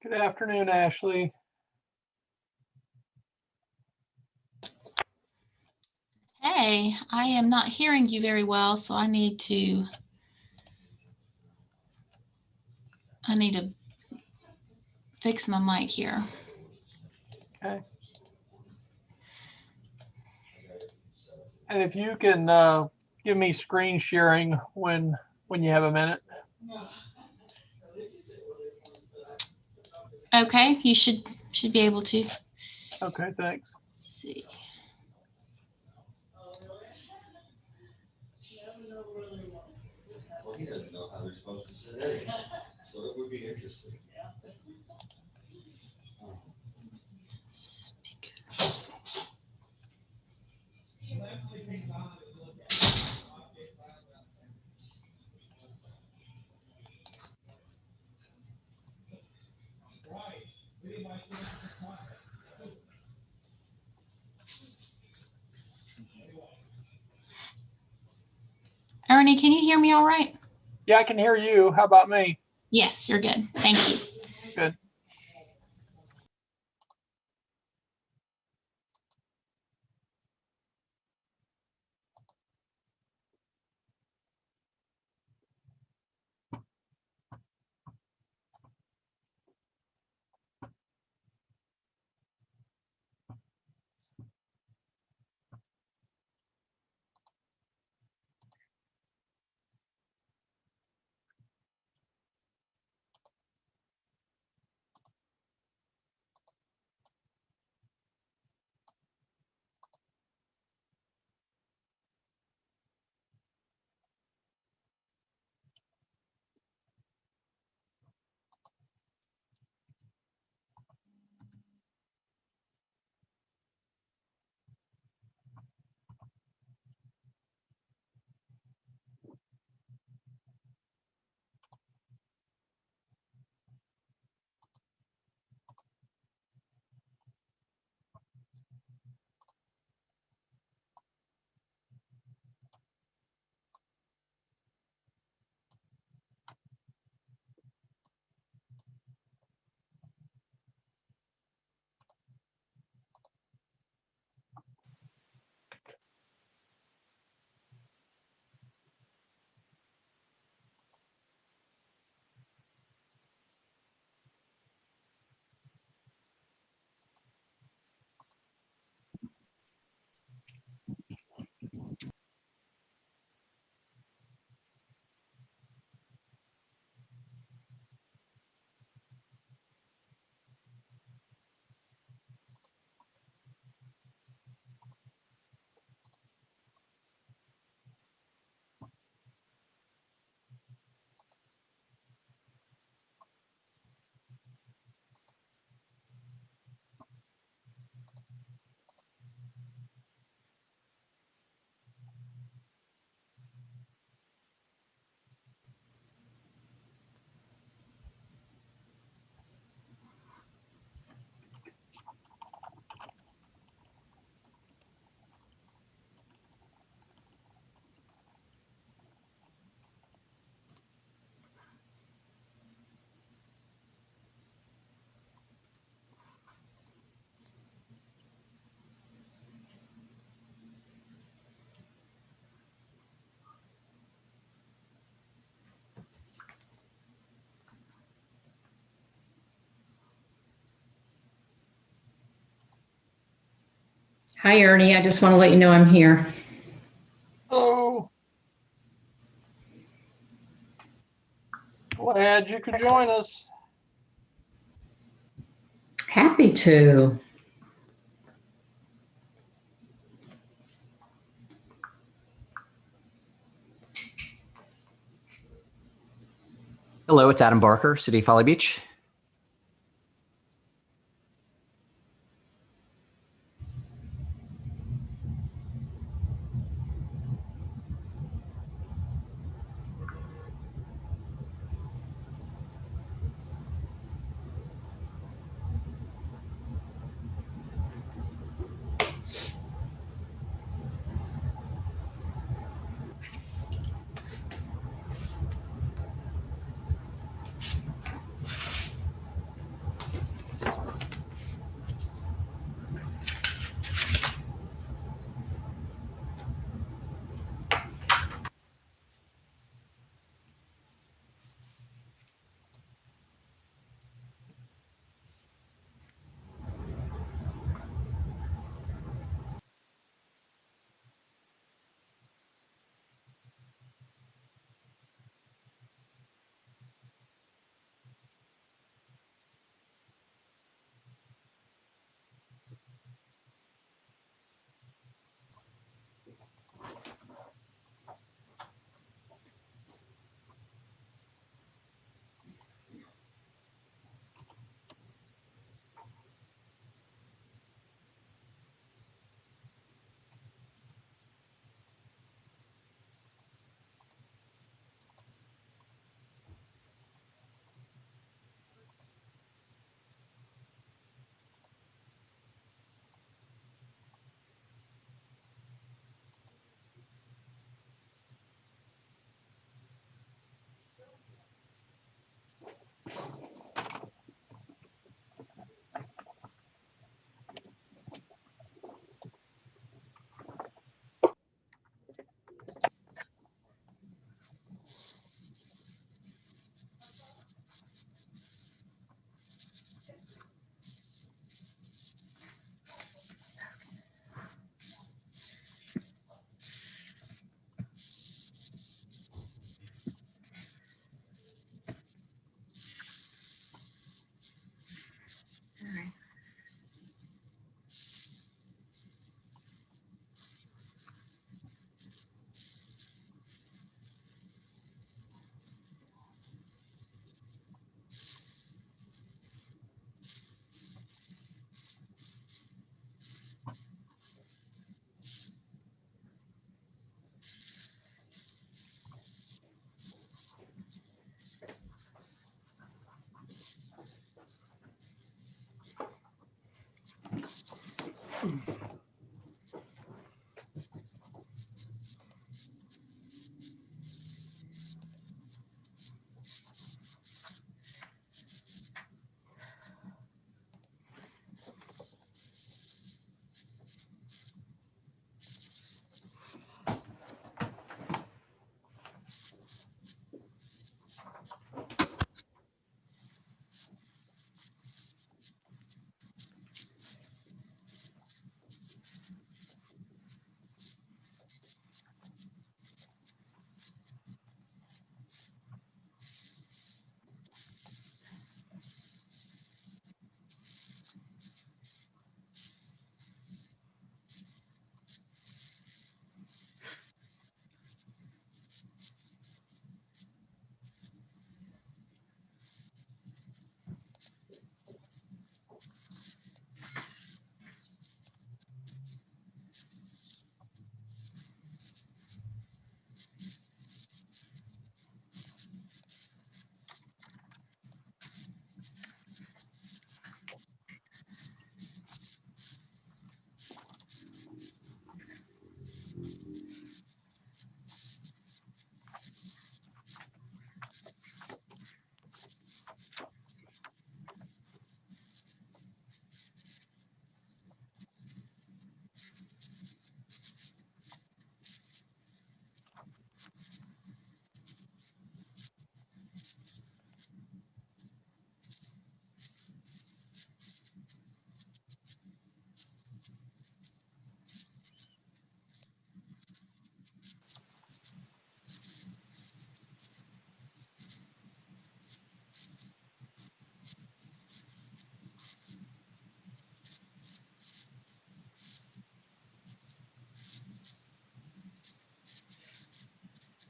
Good afternoon, Ashley. Hey, I am not hearing you very well, so I need to fix my mic here. Okay. And if you can give me screen sharing when you have a minute. Okay, you should be able to. Okay, thanks. Let's see. Well, he doesn't know how they're supposed to sit anyway, so it would be interesting. Ernie, can you hear me all right? Yeah, I can hear you. How about me? Yes, you're good. Thank you. Good. Hi, Ernie. I just want to let you know I'm here. Hello. Glad you could join us. Happy to. Hello, it's Adam Barker, City of Folly Beach.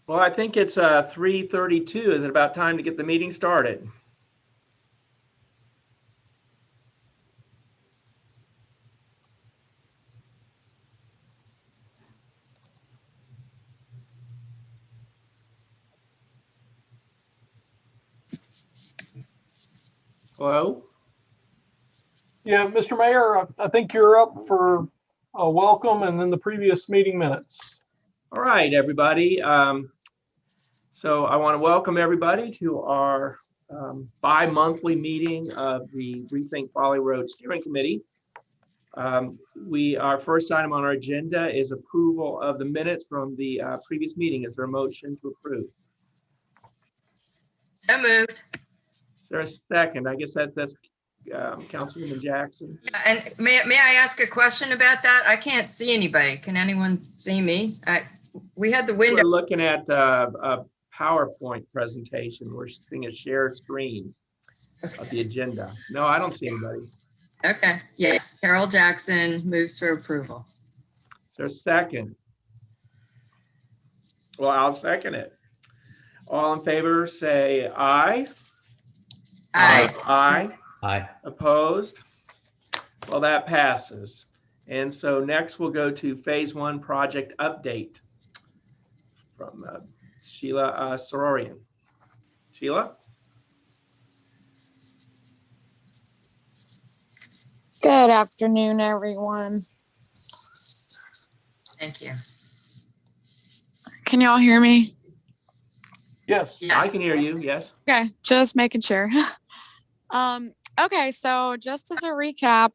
Well, I think it's 3:32. Is it about time to get the meeting started? Hello? Yeah, Mr. Mayor, I think you're up for a welcome and then the previous meeting minutes. All right, everybody. So I want to welcome everybody to our bi-monthly meeting of the ReThink Folly Road Steering Committee. Our first item on our agenda is approval of the minutes from the previous meeting. Is there a motion to approve? So moved. Is there a second? I guess that's Councilwoman Jackson. Yeah, and may I ask a question about that? I can't see anybody. Can anyone see me? We had the window. We're looking at a PowerPoint presentation. We're seeing a shared screen of the agenda. No, I don't see anybody. Okay. Yes. Carol Jackson moves for approval. Is there a second? Well, I'll second it. All in favor, say aye. Aye. Aye. Aye. Opposed? Well, that passes. And so next we'll go to phase 1 project update from Sheila Sororian. Sheila? Good afternoon, everyone. Thank you. Can y'all hear me? Yes. Yes. I can hear you, yes. Okay, just making sure. Okay, so just as a recap,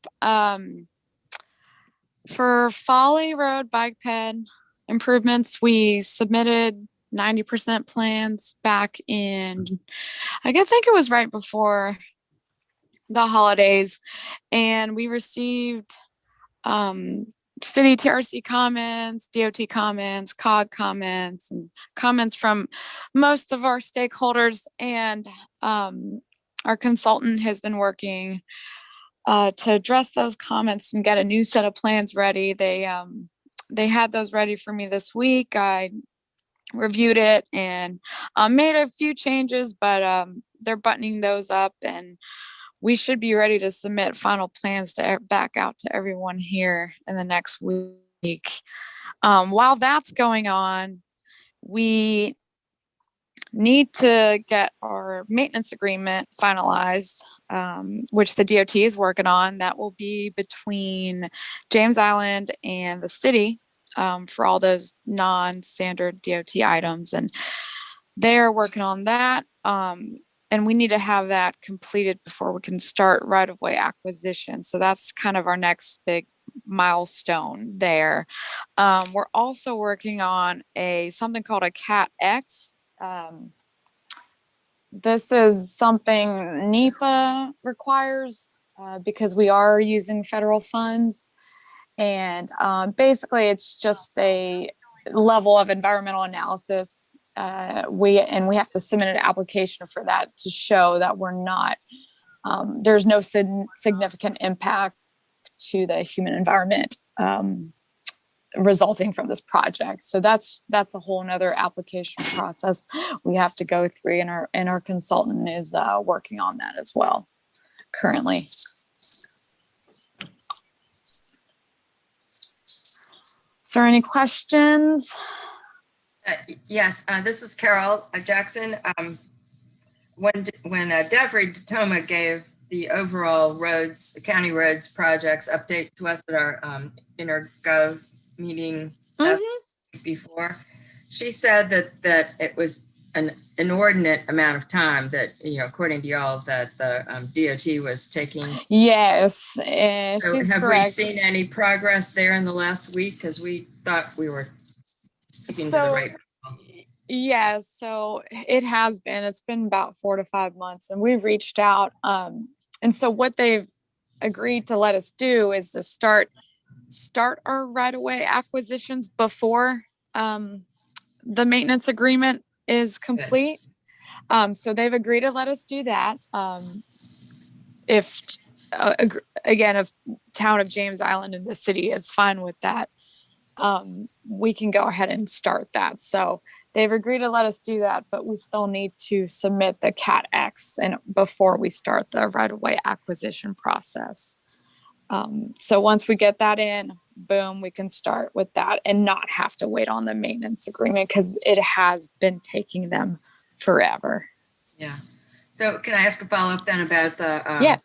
for Folly Road bike ped improvements, we submitted 90% plans back in, I think it was right before the holidays, and we received city TRC comments, DOT comments, COG comments, and comments from most of our stakeholders. And our consultant has been working to address those comments and get a new set of plans ready. They had those ready for me this week. I reviewed it and made a few changes, but they're buttoning those up, and we should be ready to submit final plans to back out to everyone here in the next week. While that's going on, we need to get our maintenance agreement finalized which the DOT is working on. That will be between James Island and the city for all those non-standard DOT items. And they're working on that. And we need to have that completed before we can start right-of-way acquisition. So that's kind of our next big milestone there. We're also working on something called a Cat X. This is something NEPA requires because we are using federal funds. And basically it's just a level of environmental analysis. We have to submit an application for that to show that we're not, there's no significant impact to the human environment resulting from this project. So that's a whole nother application process we have to go through, and our consultant is working on that as well currently. Is there any questions? Yes, this is Carol Jackson. When Devry Toma gave the overall county roads projects update to us at our intergov meeting last week before, she said that it was an inordinate amount of time that, according to y'all, that the DOT was taking. Yes, So she's have correct. we seen any progress there in the last week? Because we thought we were speaking to the right people. Yeah, so it has been. It's been about 4 to 5 months, and we've reached out. And so what they've agreed to let us do is to start our right-of-way acquisitions before the maintenance agreement is complete. So they've agreed to let us do that. If town of James Island and the city is fine with that, we can go ahead and start that. So they've agreed to let us do that, but we still need to submit the Cat X before we start the right-of-way acquisition process. So once we get that in, boom, we can start with that and not have to wait on the maintenance agreement, because it has been taking them forever. Yeah. So can I ask a follow-up then about the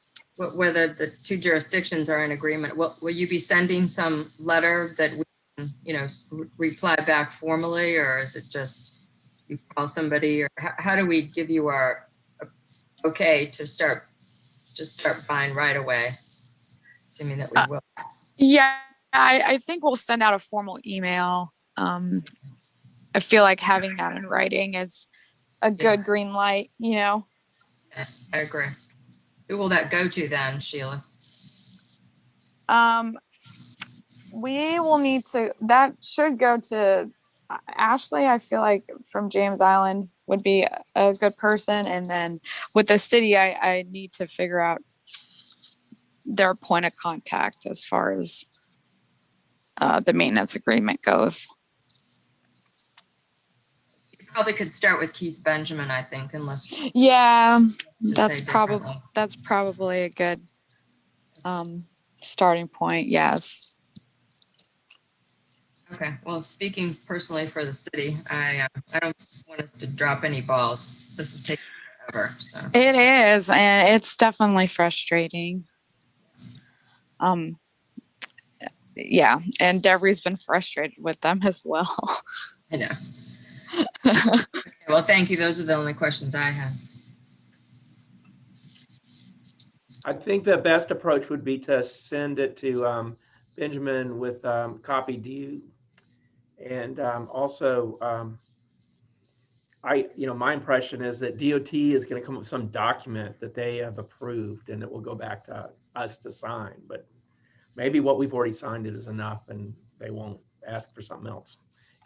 whether the two jurisdictions are in agreement? Will you be sending some letter that we can, reply back formally, or is it just you call somebody, or how do we give you our okay to start buying right away, assuming that we will? Yeah, I think we'll send out a formal email. I feel like having that in writing is a good green light, Yes, I agree. Who will that go to then, Sheila? We will need that should go to Ashley. I feel like from James Island would be a good person. And then with the city, I need to figure out their point of contact as far as the maintenance agreement goes. You probably could start with Keith Benjamin, I think, unless. Yeah, to that's say differently. probably a good starting point. Yes. Okay. Well, speaking personally for the city, I don't want us to drop any balls. This is taking forever. So. It is, and it's definitely frustrating. Yeah, and Deborah's been frustrated with them as well. I know. Okay, well, thank you. Those are the only questions I have. I think the best approach would be to send it to Benjamin with copy to you. And also, my impression is that DOT is going to come up with some document that they have approved, and it will go back to us to sign. But maybe what we've already signed is enough, and they won't ask for something else.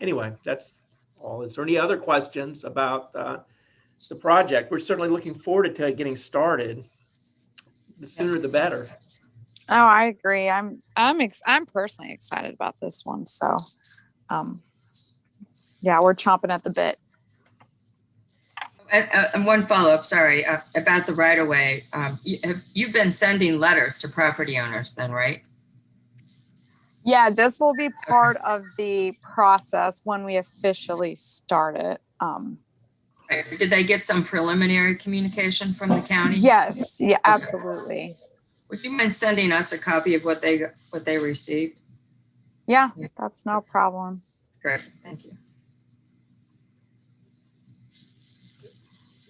Anyway, that's all. Is there any other questions about the project? We're certainly looking forward to getting started. The sooner the better. Oh, I agree. I'm personally excited about this one. So, yeah, we're chomping at the bit. And one follow-up, sorry, about the right-of-way. You've been sending letters to property owners then, right? Yeah, this will be part of the process when we officially start it. Did they get some preliminary communication from the county? Yes, yeah, absolutely. Would you mind sending us a copy of what they received? Yeah, that's no problem. Great, thank you.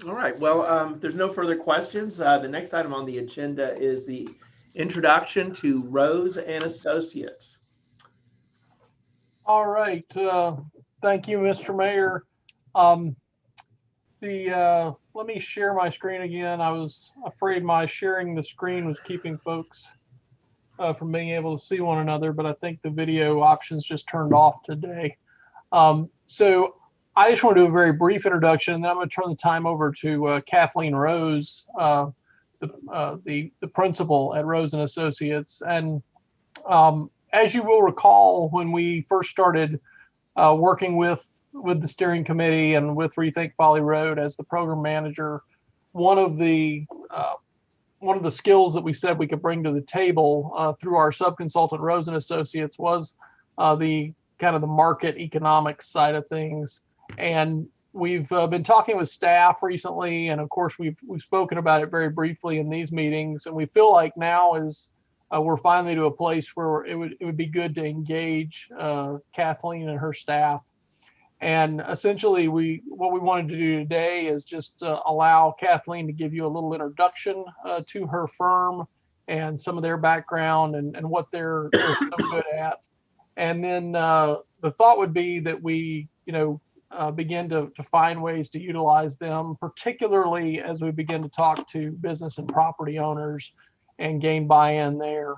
All right, well, if there's no further questions, the next item on the agenda is the introduction to Rose and Associates. All right. Thank you, Mr. Mayor. Let me share my screen again. I was afraid my sharing the screen was keeping folks from being able to see one another, but I think the video options just turned off today. So I just want to do a very brief introduction, and then I'm going to turn the time over to Kathleen Rose, the principal at Rose and Associates. And as you will recall, when we first started working with the steering committee and with ReThink Folly Road as the program manager, one of the skills that we said we could bring to the table through our subconsultant Rose and Associates was the kind of the market economics side of things. And we've been talking with staff recently, and of course we've spoken about it very briefly in these meetings. And we feel like now is we're finally to a place where it would be good to engage Kathleen and her staff. And essentially, what we wanted to do today is just allow Kathleen to give you a little introduction to her firm and some of their background and what they're so good at. And then the thought would be that we, begin to find ways to utilize them, particularly as we begin to talk to business and property owners and gain buy-in there.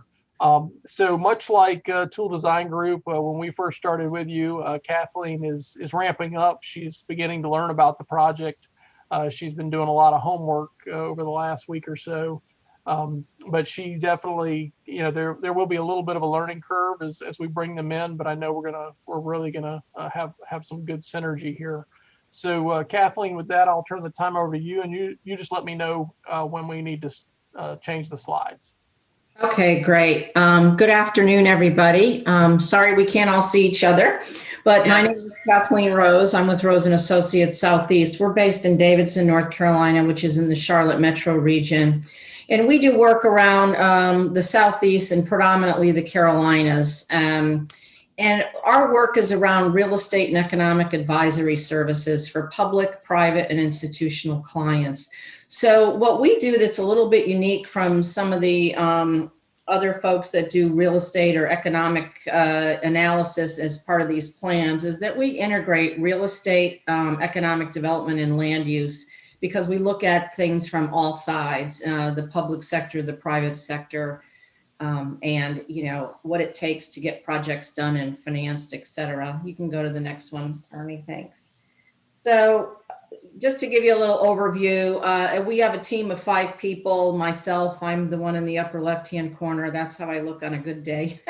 So much like Tool Design Group, when we first started with you, Kathleen is ramping up. She's beginning to learn about the project. She's been doing a lot of homework over the last week or so. But she definitely, there will be a little bit of a learning curve as we bring them in, but I know we're really gonna have some good synergy here. So Kathleen, with that, I'll turn the time over to you, and you just let me know when we need to change the slides. Okay, great. Good afternoon, everybody. Sorry we can't all see each other, but my name is Kathleen Rose. I'm with Rose and Associates Southeast. We're based in Davidson, North Carolina, which is in the Charlotte metro region. And we do work around the Southeast and predominantly the Carolinas. And our work is around real estate and economic advisory services for public, private, and institutional clients. So what we do that's a little bit unique from some of the other folks that do real estate or economic analysis as part of these plans is that we integrate real estate, economic development, and land use, because we look at things from all sides, the public sector, the private sector, and what it takes to get projects done and financed, et cetera. You can go to the next one, Ernie, thanks. So just to give you a little overview, we have a team of 5 people. Myself, I'm the one in the upper left-hand corner. That's how I look on a good day.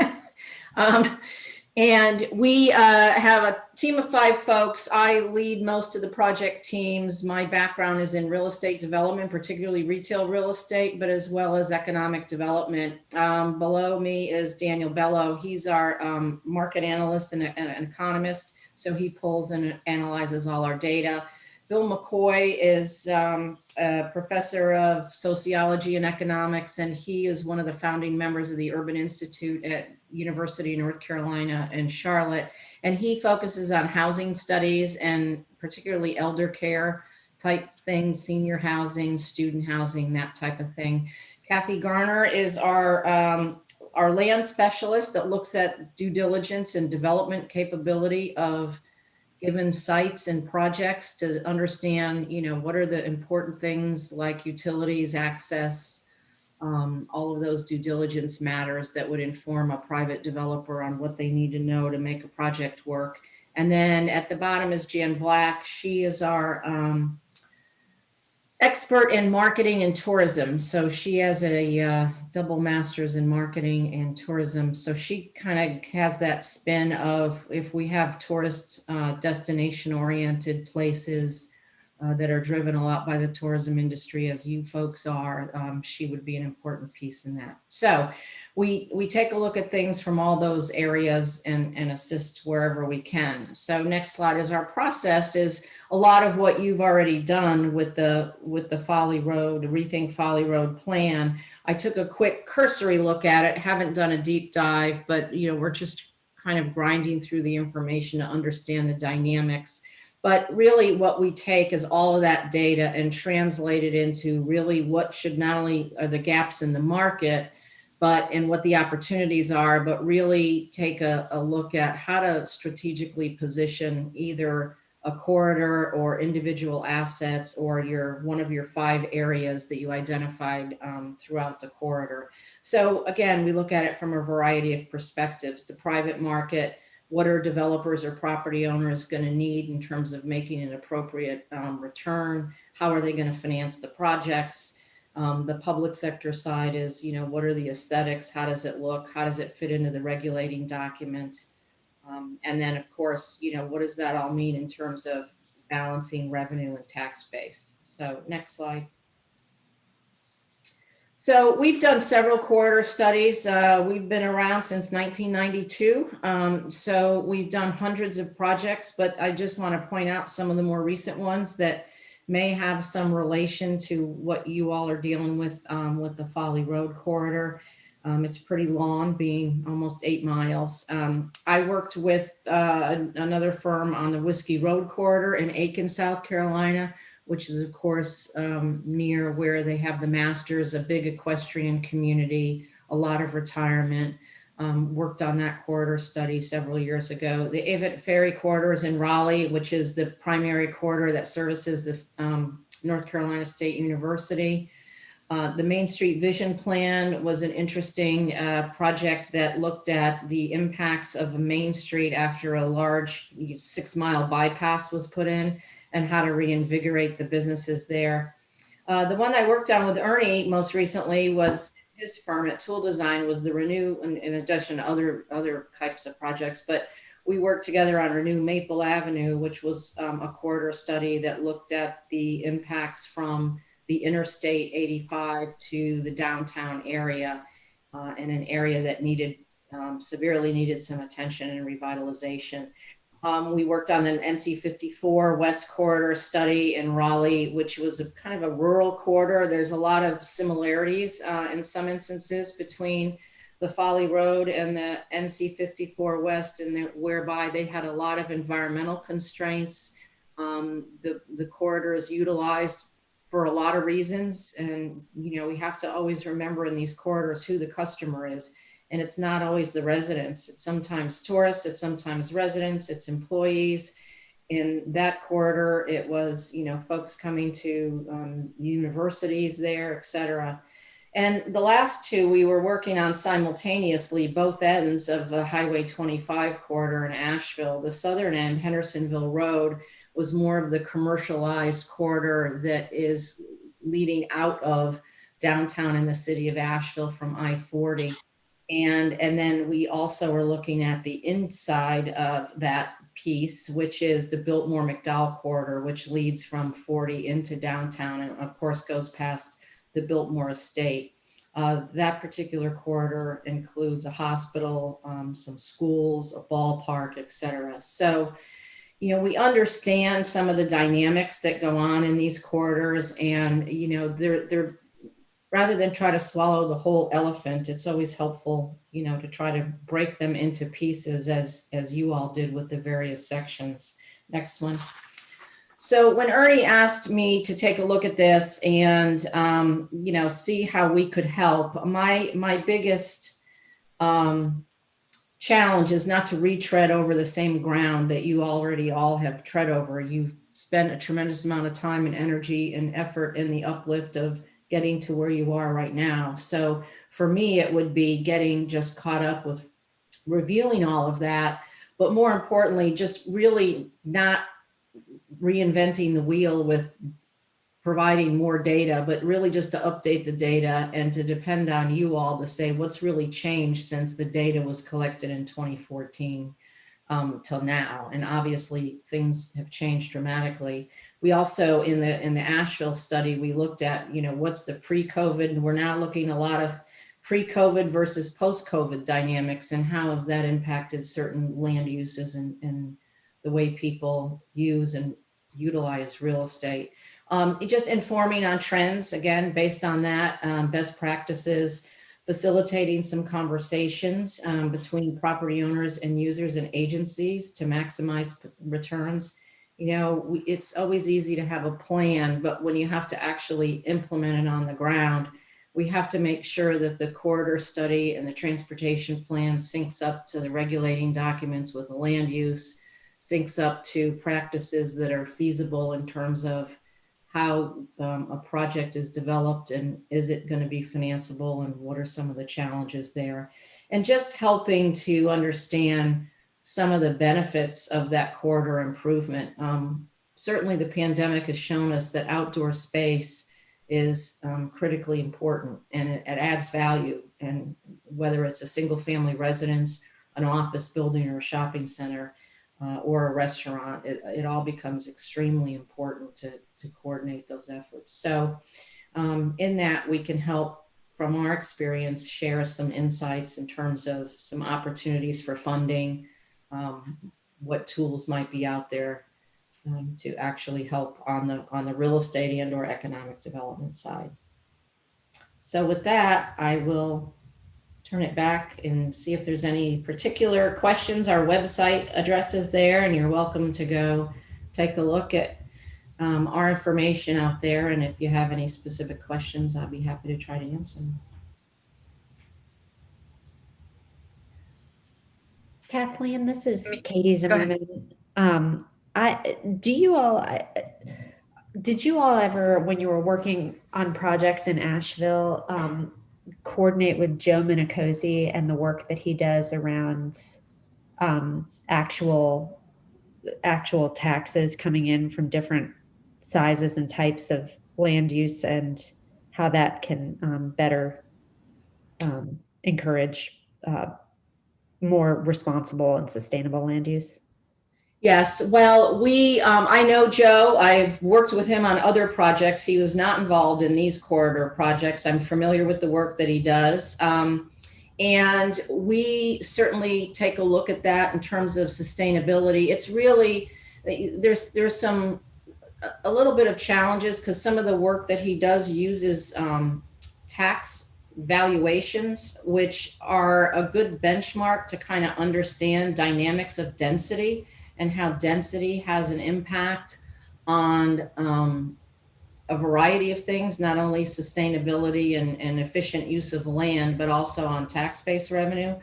And we have a team of 5 folks. I lead most of the project teams. My background is in real estate development, particularly retail real estate, but as well as economic development. Below me is Daniel Bello. He's our market analyst and an economist. So he pulls and analyzes all our data. Bill McCoy is a professor of sociology and economics, and he is one of the founding members of the Urban Institute at University of North Carolina in Charlotte. And he focuses on housing studies and particularly elder care type things, senior housing, student housing, that type of thing. Kathy Garner is our land specialist that looks at due diligence and development capability of given sites and projects to understand, what are the important things like utilities, access, all of those due diligence matters that would inform a private developer on what they need to know to make a project work. And then at the bottom is Jan Black. She is our expert in marketing and tourism. So she has a double master's in marketing and tourism. So she kind of has that spin of, if we have tourist destination oriented places, that are driven a lot by the tourism industry, as you folks are. She would be an important piece in that. So we take a look at things from all those areas and assist wherever we can. So next slide is our process. Is a lot of what you've already done with the Folly Road, ReThink Folly Road plan. I took a quick cursory look at it, haven't done a deep dive, but we're just kind of grinding through the information to understand the dynamics. But really what we take is all of that data and translate it into really what should not only are the gaps in the market, and what the opportunities are, but really take a look at how to strategically position either a corridor or individual assets or one of your 5 areas that you identified throughout the corridor. So again, we look at it from a variety of perspectives. The private market, what are developers or property owners going to need in terms of making an appropriate return? How are they going to finance the projects? The public sector side is, what are the aesthetics? How does it look? How does it fit into the regulating document? And then, of course, what does that all mean in terms of balancing revenue and tax base? So next slide. So we've done several corridor studies. We've been around since 1992. So we've done hundreds of projects, but I just want to point out some of the more recent ones that may have some relation to what you all are dealing with the Folly Road corridor. It's pretty long, being almost 8 miles. I worked with another firm on the Whiskey Road corridor in Aiken, South Carolina, which is of course near where they have the Masters, a big equestrian community, a lot of retirement. Worked on that corridor study several years ago. The Avent Ferry corridor is in Raleigh, which is the primary corridor that services this North Carolina State University. The Main Street Vision Plan was an interesting project that looked at the impacts of Main Street after a large 6-mile bypass was put in and how to reinvigorate the businesses there. The one I worked on with Ernie most recently was his firm at Tool Design, was the Renew, in addition to other types of projects, but we worked together on Renew Maple Avenue, which was a corridor study that looked at the impacts from the Interstate 85 to the downtown area, in an area that severely needed some attention and revitalization. We worked on an NC 54 West Corridor study in Raleigh, which was a kind of a rural corridor. There's a lot of similarities in some instances between the Folly Road and the NC 54 West, and whereby they had a lot of environmental constraints. The corridor is utilized for a lot of reasons, and we have to always remember in these corridors who the customer is. And it's not always the residents. It's sometimes tourists, it's sometimes residents, it's employees. In that corridor, it was, folks coming to universities there, et cetera. And the last 2 we were working on simultaneously, both ends of the Highway 25 corridor in Asheville. The southern end, Hendersonville Road, was more of the commercialized corridor that is leading out of downtown in the city of Asheville from I-40. And then we also are looking at the inside of that piece, which is the Biltmore McDowell corridor, which leads from 40 into downtown and of course goes past the Biltmore estate. That particular corridor includes a hospital, some schools, a ballpark, et cetera. So, we understand some of the dynamics that go on in these corridors, and, they're rather than try to swallow the whole elephant, it's always helpful, to try to break them into pieces as you all did with the various sections. Next one. So when Ernie asked me to take a look at this and, see how we could help, my biggest challenge is not to retread over the same ground that you already all have tread over. You've spent a tremendous amount of time and energy and effort in the uplift of getting to where you are right now. So for me, it would be getting just caught up with reviewing all of that, but more importantly, just really not reinventing the wheel with providing more data, but really just to update the data and to depend on you all to say what's really changed since the data was collected in 2014. till now. And obviously things have changed dramatically. We also, in the Asheville study, we looked at, what's the pre-COVID, and we're now looking a lot of pre-COVID versus post-COVID dynamics and how have that impacted certain land uses and the way people use and utilize real estate. Just informing on trends, again, based on that, best practices, facilitating some conversations between property owners and users and agencies to maximize returns. It's always easy to have a plan, but when you have to actually implement it on the ground, we have to make sure that the corridor study and the transportation plan syncs up to the regulating documents with the land use, syncs up to practices that are feasible in terms of how a project is developed and is it going to be financeable and what are some of the challenges there. And just helping to understand some of the benefits of that corridor improvement. Certainly the pandemic has shown us that outdoor space is critically important and it adds value. And whether it's a single family residence, an office building or a shopping center or a restaurant, it all becomes extremely important to coordinate those efforts. So in that we can help from our experience share some insights in terms of some opportunities for funding, what tools might be out there to actually help on the real estate and or economic development side. So with that, I will turn it back and see if there's any particular questions. Our website address is there and you're welcome to go take a look at our information out there. And if you have any specific questions, I'll be happy to try to answer them. Kathleen, this is Katie Zimmerman. Did you all ever, when you were working on projects in Asheville, coordinate with Joe Minicosi and the work that he does around actual taxes coming in from different sizes and types of land use and how that can better encourage more responsible and sustainable land use? Yes, well, I know Joe. I've worked with him on other projects. He was not involved in these corridor projects. I'm familiar with the work that he does. And we certainly take a look at that in terms of sustainability. It's really, there's a little bit of challenges because some of the work that he does uses tax valuations, which are a good benchmark to kind of understand dynamics of density and how density has an impact on a variety of things, not only sustainability and efficient use of land, but also on tax base revenue.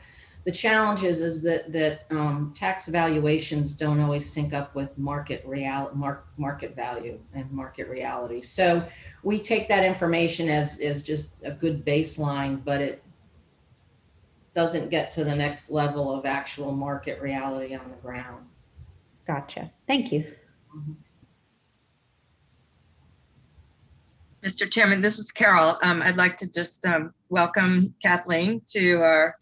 The challenge is that tax valuations don't always sync up with market value and market reality. So we take that information as just a good baseline, but it doesn't get to the next level of actual market reality on the ground. Gotcha. Thank you. Mm-hmm. Mr. Chairman, this is Carol. I'd like to just welcome Kathleen to our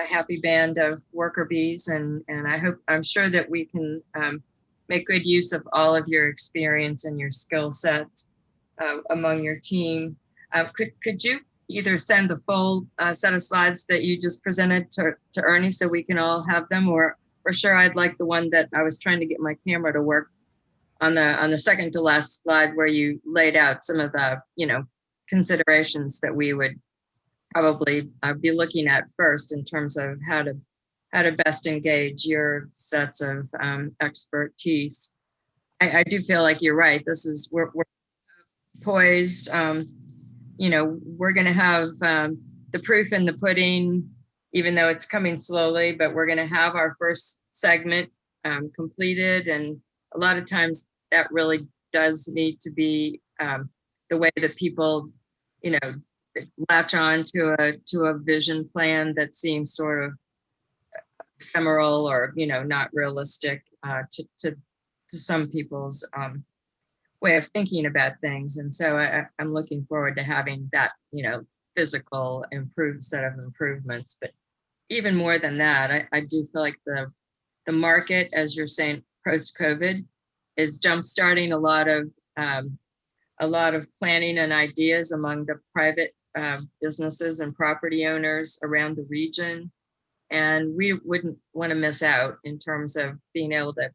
happy band of worker bees, and I'm sure that we can make good use of all of your experience and your skill sets among your team. Could you either send the full set of slides that you just presented to Ernie so we can all have them, or for sure I'd like the one that I was trying to get my camera to work on the second to last slide where you laid out some of the considerations that we would probably be looking at first in terms of how to best engage your sets of expertise. I do feel like you're right. We're poised. We're going to have the proof in the pudding, even though it's coming slowly, but we're going to have our first segment completed. And a lot of times that really does need to be the way that people, latch on to a vision plan that seems sort of ephemeral or, not realistic to some people's way of thinking about things. And so I'm looking forward to having that, physical improved set of improvements. But even more than that, I do feel like the the market, as you're saying, post-COVID, is jumpstarting a lot of planning and ideas among the private businesses and property owners around the region. And we wouldn't want to miss out in terms of being able to,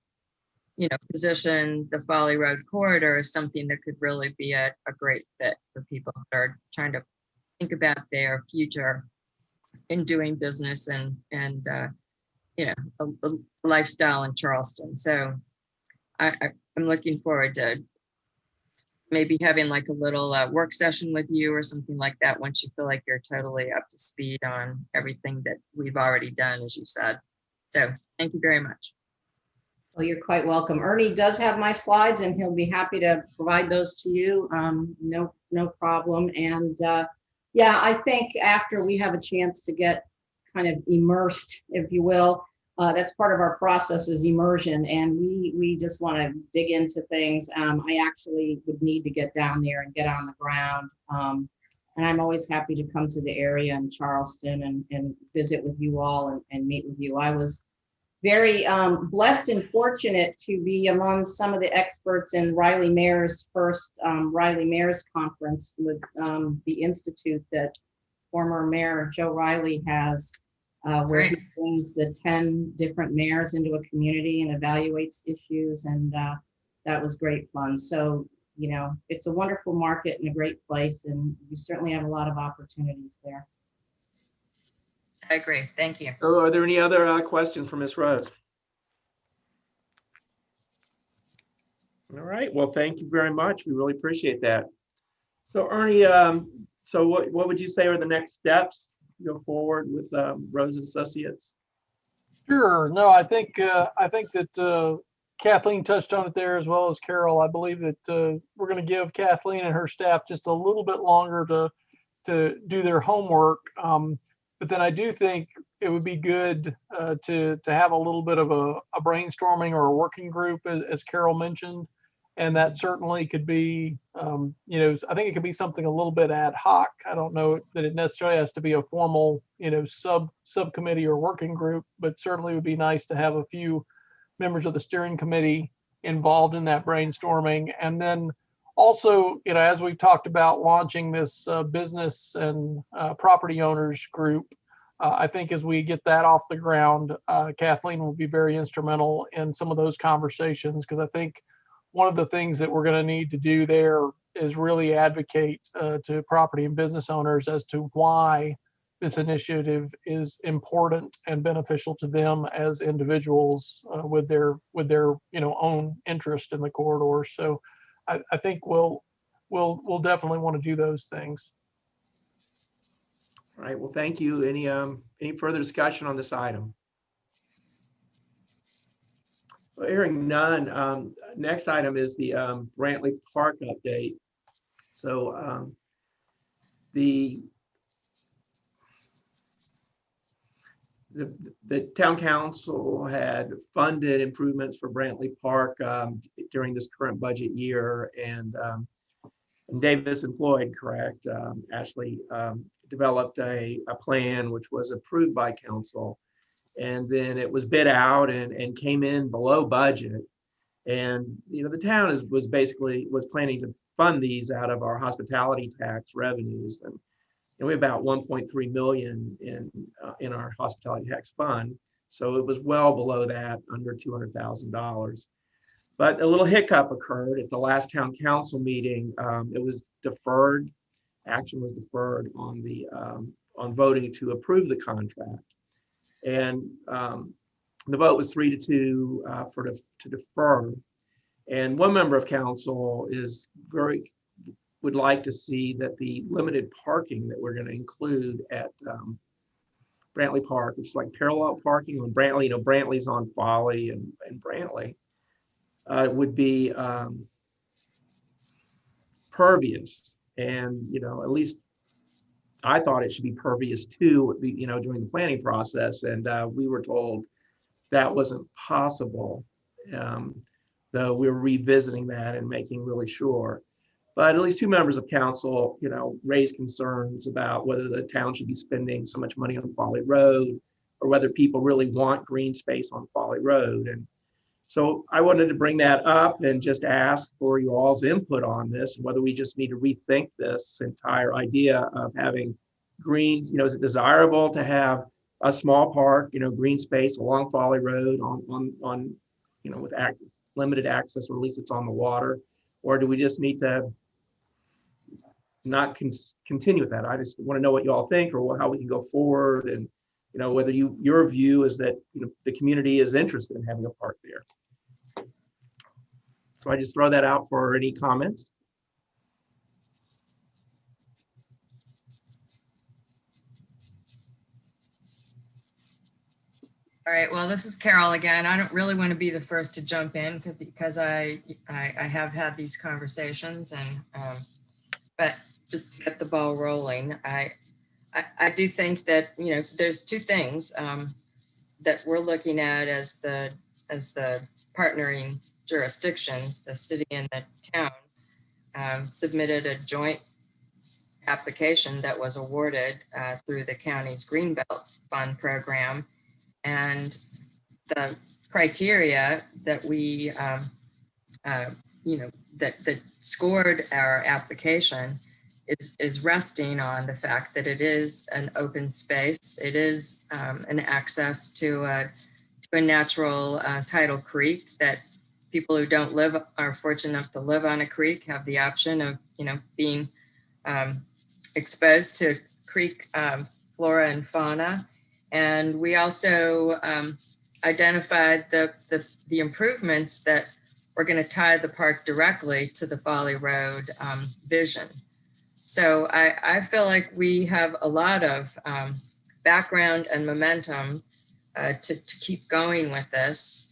position the Folly Road corridor as something that could really be a great fit for people that are trying to think about their future in doing business and a lifestyle in Charleston. So I'm looking forward to maybe having like a little work session with you or something like that once you feel like you're totally up to speed on everything that we've already done, as you said. So thank you very much. Well, you're quite welcome. Ernie does have my slides and he'll be happy to provide those to you. No problem. And yeah, I think after we have a chance to get kind of immersed, if you will, that's part of our process is immersion. And we just want to dig into things. I actually would need to get down there and get on the ground. And I'm always happy to come to the area in Charleston and visit with you all and meet with you. I was very blessed and fortunate to be among some of the experts in Riley Mayor's first Riley Mayor's conference with the institute that former Mayor Joe Riley has, where he brings the 10 different mayors into a community and evaluates issues. And that was great fun. So, it's a wonderful market and a great place. And we certainly have a lot of opportunities there. I agree. Thank you. So are there any other questions for Ms. Rose? All right. Well, thank you very much. We really appreciate that. So Ernie, so what would you say are the next steps to go forward with Rose Associates? Sure. No, I think that Kathleen touched on it there as well as Carol. I believe that we're going to give Kathleen and her staff just a little bit longer to do their homework. But then I do think it would be good to have a little bit of a brainstorming or a working group, as Carol mentioned. And that certainly could be, I think it could be something a little bit ad hoc. I don't know that it necessarily has to be a formal, subcommittee or working group, but certainly it would be nice to have a few members of the steering committee involved in that brainstorming. And then also, as we've talked about launching this business and property owners group, I think as we get that off the ground, Kathleen will be very instrumental in some of those conversations, because I think one of the things that we're going to need to do there is really advocate to property and business owners as to why this initiative is important and beneficial to them as individuals with their own interest in the corridor. So I think we'll definitely want to do those things. All right. Well, thank you. Any further discussion on this item? Well, hearing none. Next item is the Brantley Park update. So the town council had funded improvements for Brantley Park during this current budget year, and Davis and Floyd, correct, Ashley developed a plan which was approved by council, and then it was bid out and came in below budget. And the town was planning to fund these out of our hospitality tax revenues, and we have about 1.3 million in our hospitality tax fund. So it was well below that, under $200,000. But a little hiccup occurred at the last town council meeting. It was deferred. Action was deferred on voting to approve the contract. And the vote was 3-2 to defer. And one member of council would like to see that the limited parking that we're going to include at Brantley Park, which is like parallel parking on Brantley, Brantley's on Folly and Brantley, would be pervious. And, at least I thought it should be pervious too, during the planning process. And we were told that wasn't possible, though we're revisiting that and making really sure. But at least two members of council, raised concerns about whether the town should be spending so much money on Folly Road or whether people really want green space on Folly Road. And so I wanted to bring that up and just ask for you all's input on this, and whether we just need to rethink this entire idea of having greens. Is it desirable to have a small park, green space along Folly Road on with limited access, or at least it's on the water? Or do we just need to not continue with that? I just want to know what you all think, or how we can go forward, and whether your view is that the community is interested in having a park there. So I just throw that out for any comments. All right, well, this is Carol again. I don't really want to be the first to jump in because I have had these conversations, and but just to get the ball rolling, I do think that there's two things that we're looking at as the partnering jurisdictions. The city and the town submitted a joint application that was awarded through the county's Greenbelt Fund program. And the criteria that we, that scored our application is resting on the fact that it is an open space. It is an access to a natural tidal creek, that people who don't are fortunate enough to live on a creek have the option of, being exposed to creek flora and fauna. And we also identified the improvements that were going to tie the park directly to the Folly Road vision. So I feel like we have a lot of background and momentum to keep going with this.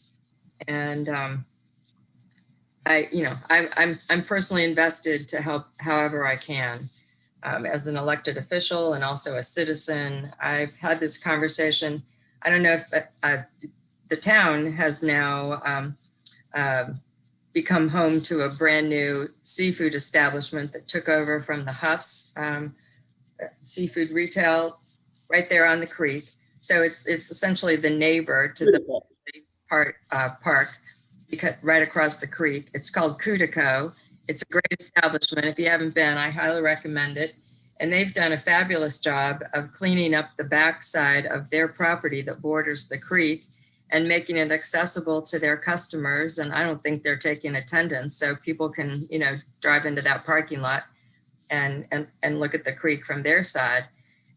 And I'm personally invested to help however I can. As an elected official and also a citizen, I've had this conversation. I don't know if the town has now become home to a brand new seafood establishment that took over from the Huff's seafood retail right there on the creek. So it's essentially the neighbor to the park, because right across the creek. It's called Cutico. It's a great establishment. If you haven't been, I highly recommend it. And they've done a fabulous job of cleaning up the backside of their property that borders the creek and making it accessible to their customers. And I don't think they're taking attendance, so people can, drive into that parking lot and look at the creek from their side.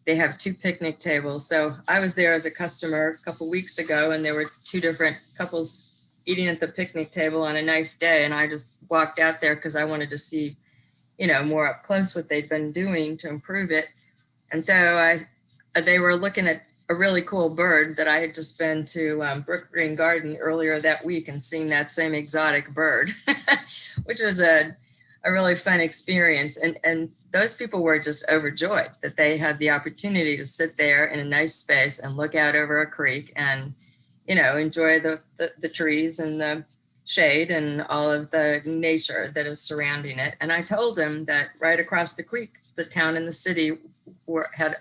They have 2 picnic tables. So I was there as a customer a couple weeks ago, and there were 2 different couples eating at the picnic table on a nice day. And I just walked out there because I wanted to see, more up close what they'd been doing to improve it. And so they were looking at a really cool bird that I had just been to Brook Green Garden earlier that week and seen that same exotic bird, which was a really fun experience. And those people were just overjoyed that they had the opportunity to sit there in a nice space and look out over a creek and enjoy the trees and the shade and all of the nature that is surrounding it. And I told him that right across the creek, the town and the city had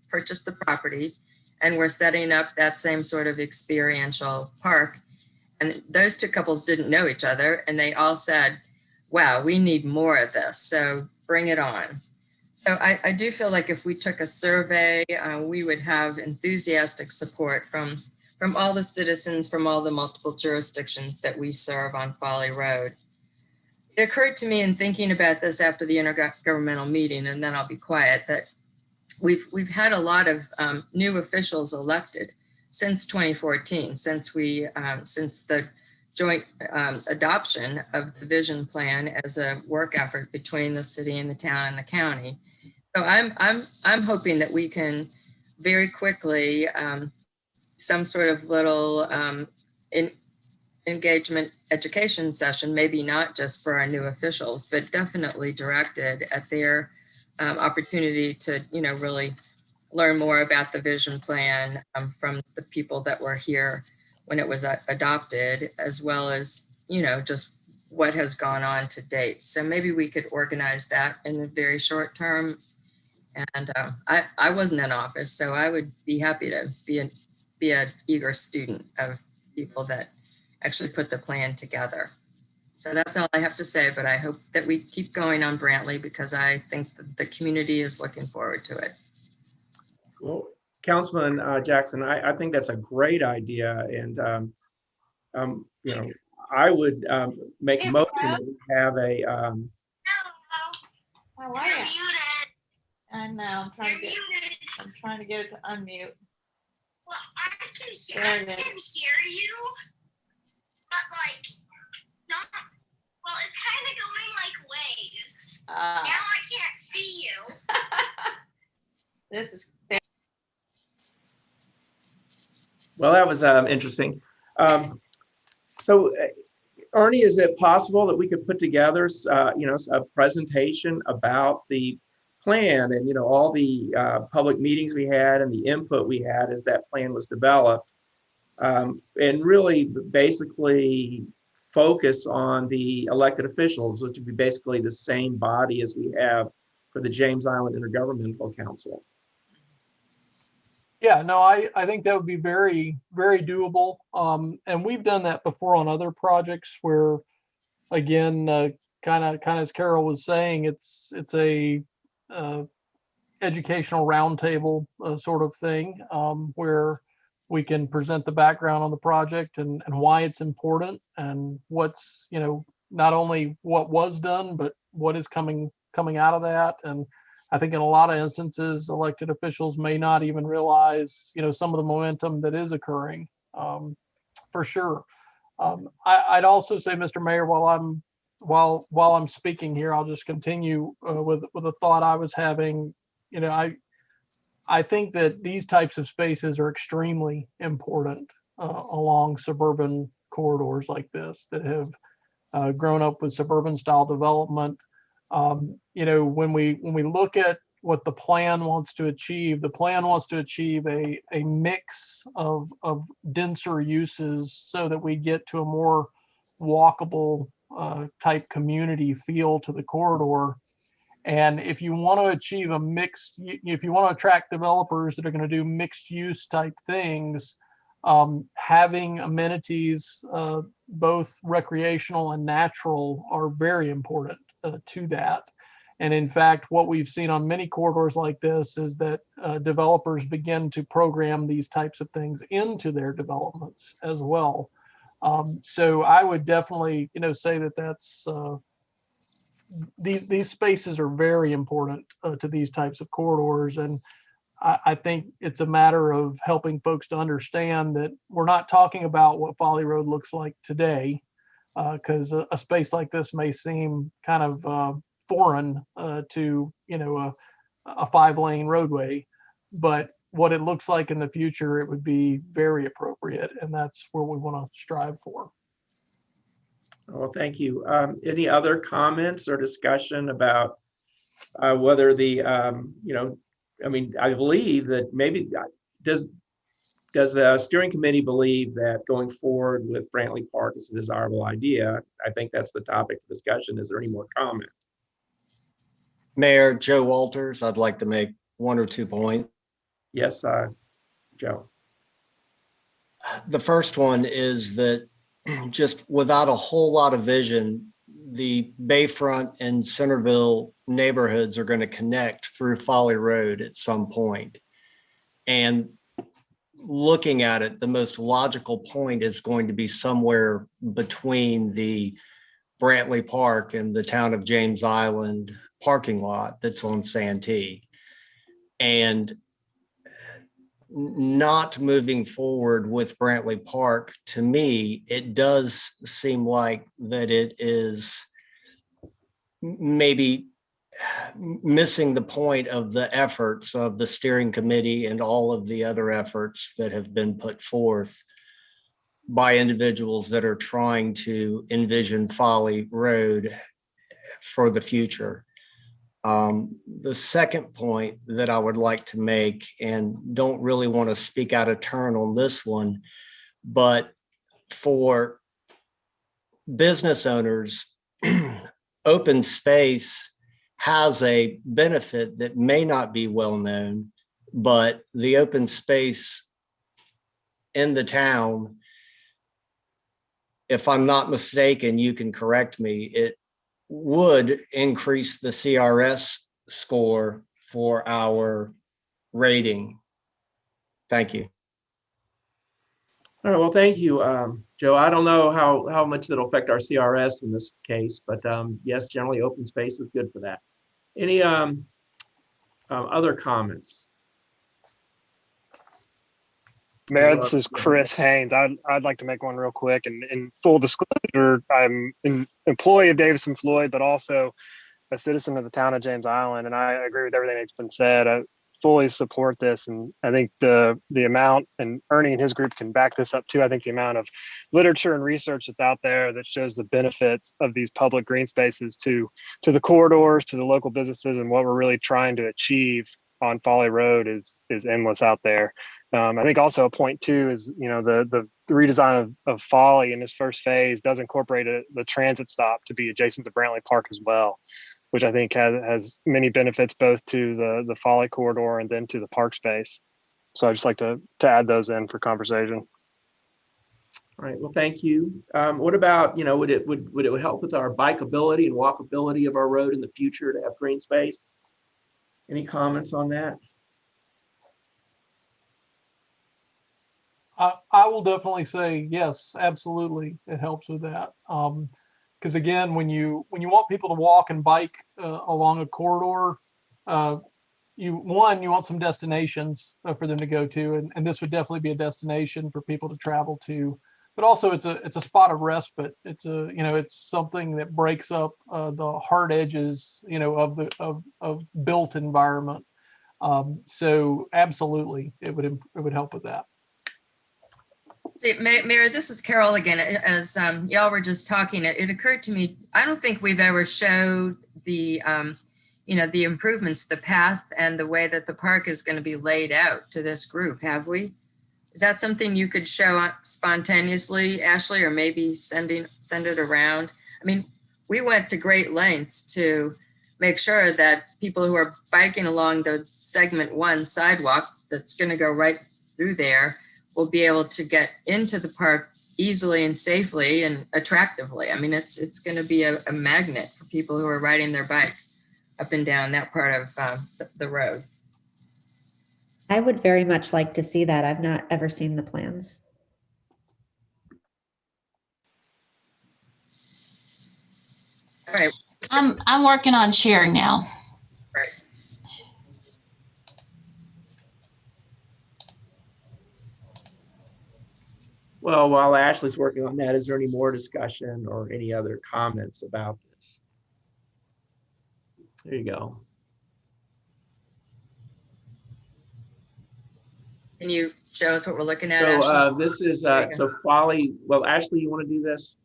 purchased the property and were setting up that same sort of experiential park. And those 2 couples didn't know each other, and they all said, wow, we need more of this, so bring it on. So I do feel like if we took a survey, we would have enthusiastic support from all the citizens from all the multiple jurisdictions that we serve on Folly Road. It occurred to me in thinking about this after the intergovernmental meeting, and then I'll be quiet, that we've had a lot of new officials elected since 2014, since the joint adoption of the vision plan as a work effort between the city and the town and the county. So I'm hoping that we can very quickly some sort of little engagement education session, maybe not just for our new officials, but definitely directed at their opportunity to, really learn more about the vision plan from the people that were here when it was adopted, as well as, just what has gone on to date. So maybe we could organize that in the very short term. And I wasn't in office, so I would be happy to be be an eager student of people that actually put the plan together. So that's all I have to say, but I hope that we keep going on Brantley because I think the community is looking forward to it. Well, Councilman Jackson, I think that's a great idea, and you know, I would make a motion that we have a. How are you? I know. I'm trying to get it to unmute. Well, I can hear, There it is. you, but like, not. Well, it's kind of going like waves. Now I can't see you. This is Well, that was interesting. So, Ernie, is it possible that we could put together, you know, a presentation about the plan and, you know, all the public meetings we had and the input we had as that plan was developed, and really basically focus on the elected officials, which would be basically the same body as we have for the James Island Intergovernmental Council. Yeah, no, I think that would be very, very doable. And we've done that before on other projects where, again, kind of as Carol was saying, it's a educational roundtable sort of thing, where we can present the background on the project and why it's important and what's, you know, not only what was done, but what is coming out of that. And I think in a lot of instances, elected officials may not even realize, you know, some of the momentum that is occurring, for sure. I'd also say, Mr. Mayor, while I'm speaking here, I'll just continue with a thought I was having. You know, I think that these types of spaces are extremely important along suburban corridors like this that have grown up with suburban style development. You know, when we look at what the plan wants to achieve, the plan wants to achieve a mix of denser uses so that we get to a more walkable type community feel to the corridor. And if you want to achieve a mixed, if you want to attract developers that are going to do mixed use type things, having amenities, both recreational and natural, are very important to that. And in fact, what we've seen on many corridors like this is that developers begin to program these types of things into their developments as well. So I would definitely, you know, say that that's these spaces are very important to these types of corridors. And I think it's a matter of helping folks to understand that we're not talking about what Folly Road looks like today, because a space like this may seem kind of foreign to, you know, a 5-lane roadway, but what it looks like in the future, it would be very appropriate, and that's where we want to strive for. Well, thank you. Any other comments or discussion about whether the, you know, I mean, I believe that maybe does the steering committee believe that going forward with Brantley Park is a desirable idea? I think that's the topic of discussion. Is there any more comment? Mayor Joe Walters, I'd like to make 1 or 2 points. Yes, Joe. The first one is that just without a whole lot of vision, the Bayfront and Centerville neighborhoods are going to connect through Folly Road at some point. And looking at it, the most logical point is going to be somewhere between the Brantley Park and the town of James Island parking lot that's on Santee. And not moving forward with Brantley Park, to me, it does seem like that it is maybe missing the point of the efforts of the steering committee and all of the other efforts that have been put forth by individuals that are trying to envision Folly Road for the future. The second point that I would like to make, and don't really want to speak out of turn on this one, but for business owners, open space has a benefit that may not be well known, but the open space in the town, if I'm not mistaken, you can correct me, it would increase the CRS score for our rating. Thank you. All right, well, thank you, Joe. I don't know how much that'll affect our CRS in this case, but yes, generally open space is good for that. Any other comments? Mayor, this is Chris Haynes. I'd like to make one real quick. And in full disclosure, I'm an employee of Davison Floyd, but also a citizen of the town of James Island. And I agree with everything that's been said. I fully support this. And I think the amount, and Ernie and his group can back this up too, I think the amount of literature and research that's out there that shows the benefits of these public green spaces to the corridors, to the local businesses, and what we're really trying to achieve on Folly Road is endless out there. I think also a point too is, the redesign of Folly in this first phase does incorporate the transit stop to be adjacent to Brantley Park as well, which I think has many benefits both to the Folly corridor and then to the park space. So I'd just like to add those in for conversation. All right, well, thank you. What about, would it help with our bikeability and walkability of our road in the future to have green space? Any comments on that? I will definitely say yes, absolutely. It helps with that. Because again, when you want people to walk and bike along a corridor, you want some destinations for them to go to, and this would definitely be a destination for people to travel to. But also, it's a spot of respite. It's it's something that breaks up the hard edges, of built environment. So absolutely, it would help with that. Mayor, this is Carol again. As y'all were just talking, it occurred to me, I don't think we've ever showed the, the improvements, the path and the way that the park is going to be laid out to this group, have we? Is that something you could show spontaneously, Ashley, or maybe send it around? I mean, we went to great lengths to make sure that people who are biking along the segment 1 sidewalk that's going to go right through there will be able to get into the park easily and safely and attractively. I mean, it's going to be a magnet for people who are riding their bike up and down that part of the road. I would very much like to see that. I've not ever seen the plans. All right. I'm working on sharing now. Right. Well, while Ashley's working on that, is there any more discussion or any other comments about this? There you go. Can you show us what we're looking at, So Ashley? this is, so Folly, well, Ashley, you want to do this?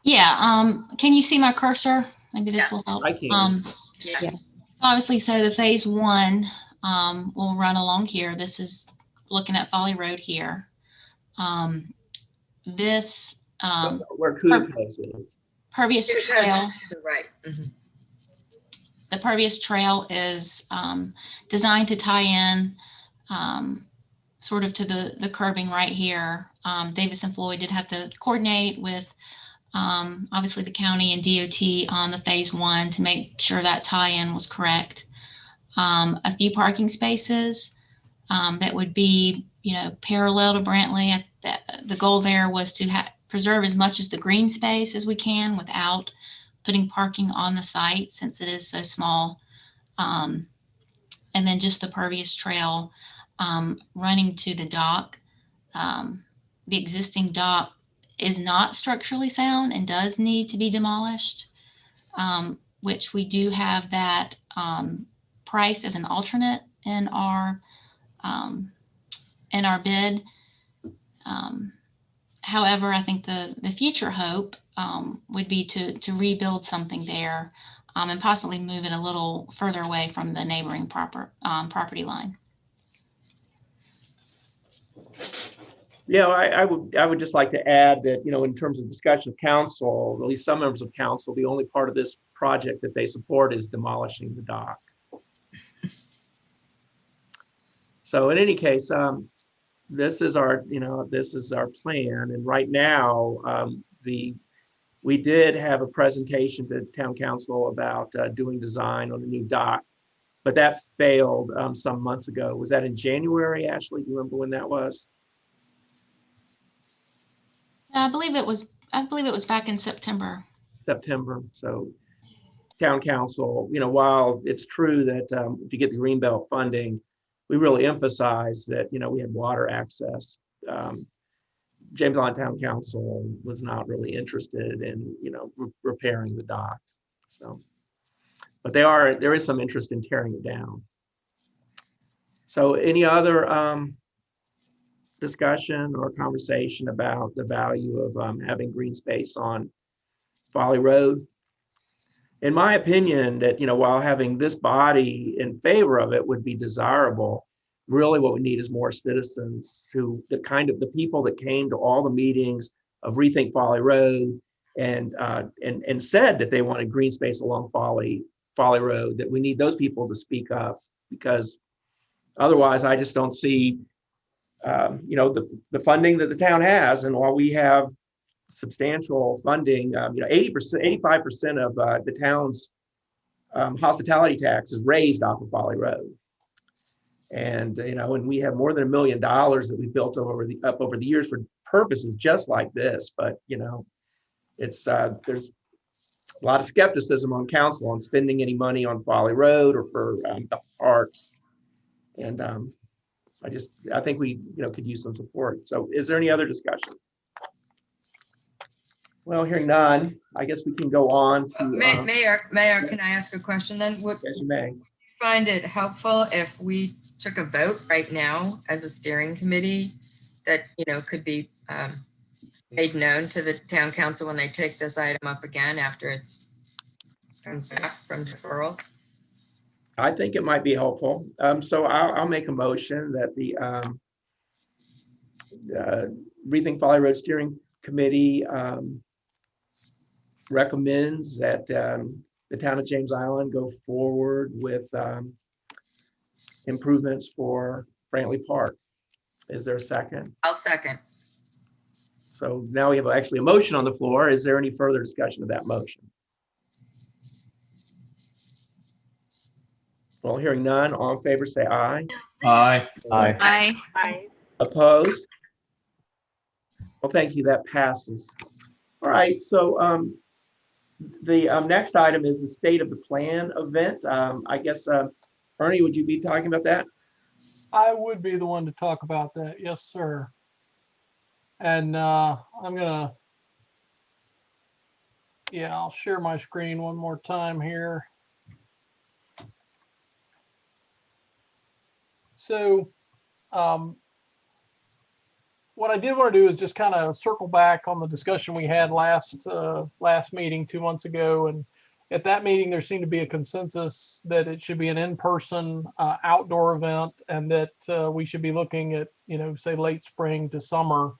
Yeah. Can you see my cursor? Maybe this Yes, will help. I can. Yes. Yeah. Obviously, so the phase 1 will run along here. This is looking at Folly Road here. This Where Kudos is. pervious It trail. has to the right. Mhm. The pervious trail is designed to tie in sort of to the curbing right here. Davison Floyd did have to coordinate with obviously the county and DOT on the phase 1 to make sure that tie-in was correct. A few parking spaces that would be, parallel to Brantley. The goal there was to preserve as much as the green space as we can without putting parking on the site since it is so small. And then just the pervious trail running to the dock. The existing dock is not structurally sound and does need to be demolished, which we do have that priced as an alternate in our bid. However, I think the future hope would be to rebuild something there and possibly move it a little further away from the neighboring property line. Yeah, I would just like to add that, in terms of discussion of council, at least some members of council, the only part of this project that they support is demolishing the dock. So in any case, this is our, this is our plan. And right now, we did have a presentation to town council about doing design on a new dock, but that failed some months ago. Was that in January, Ashley? Do you remember when that was? I believe it was back in September. September. So town council, while it's true that to get the Greenbelt funding, we really emphasized that, we had water access. James Island Town Council was not really interested in, repairing the dock. So, but there is some interest in tearing it down. So any other discussion or conversation about the value of having green space on Folly Road? In my opinion, that, while having this body in favor of it would be desirable, really what we need is more citizens the people that came to all the meetings of ReThink Folly Road and said that they wanted green space along Folly Road, that we need those people to speak up, because otherwise I just don't see, the funding that the town has. And while we have substantial funding, 80%, 85% of the town's hospitality tax is raised off of Folly Road. And, and we have more than $1 million that we built up over the years for purposes just like this. But, it's there's a lot of skepticism on council on spending any money on Folly Road or for the parks. And I think we, could use some support. So is there any other discussion? Well, hearing none, I guess we can go on to. Mayor, can I ask a question then? Yes, you may. Find it helpful if we took a vote right now as a steering committee that, could be made known to the town council when they take this item up again after it comes back from deferral? I think it might be helpful. So I'll make a motion that the ReThink Folly Road Steering Committee recommends that the town of James Island go forward with improvements for Brantley Park. Is there a second? I'll second. So now we have actually a motion on the floor. Is there any further discussion of that motion? Well, hearing none, all in favor say aye. Aye. Aye. Aye. Opposed? Well, thank you, that passes. All right, so the next item is the State of the Plan event. I guess, Ernie, would you be talking about that? I would be the one to talk about that. Yes, sir. And I'll share my screen one more time here. So what I did want to do is just kind of circle back on the discussion we had last meeting 2 months ago. And at that meeting, there seemed to be a consensus that it should be an in-person outdoor event, and that we should be looking at, say late spring to summer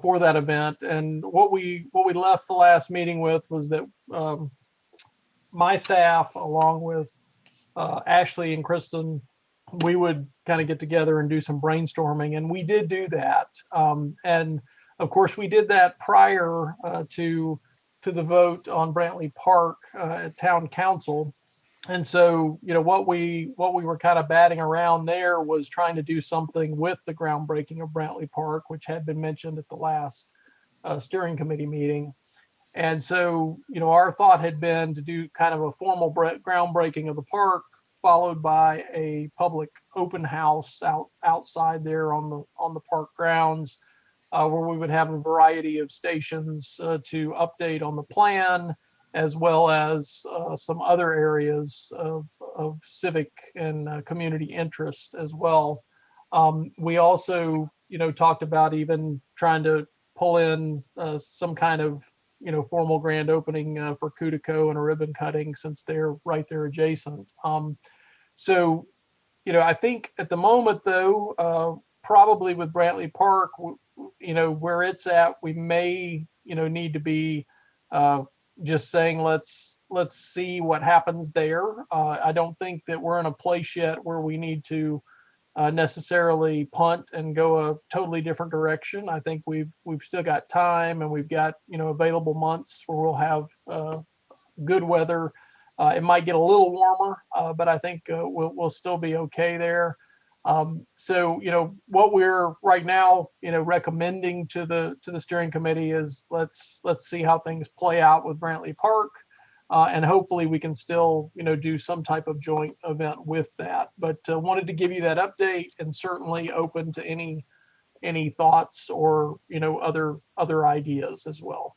for that event. And what we left the last meeting with was that my staff, along with Ashley and Kristen, we would kind of get together and do some brainstorming, and we did do that. And of course, we did that prior to the vote on Brantley Park at Town Council. And so, what we were kind of batting around there was trying to do something with the groundbreaking of Brantley Park, which had been mentioned at the last steering committee meeting. And so, our thought had been to do kind of a formal groundbreaking of the park, followed by a public open house outside there on the park grounds, where we would have a variety of stations to update on the plan, as well as some other areas of civic and community interest as well. We also, talked about even trying to pull in some kind of, formal grand opening for Cutico and a ribbon cutting, since they're right there adjacent. So, I think at the moment, though, probably with Brantley Park, where it's at, we may, need to be just saying, let's see what happens there. I don't think that we're in a place yet where we need to necessarily punt and go a totally different direction. I think we've still got time, and we've got, you know, available months where we'll have good weather. It might get a little warmer, but I think we'll still be okay there. So, you know, what we're right now, you know, recommending to the steering committee is let's see how things play out with Brantley Park. And hopefully we can still, you know, do some type of joint event with that. But wanted to give you that update, and certainly open to any thoughts or, you know, other ideas as well.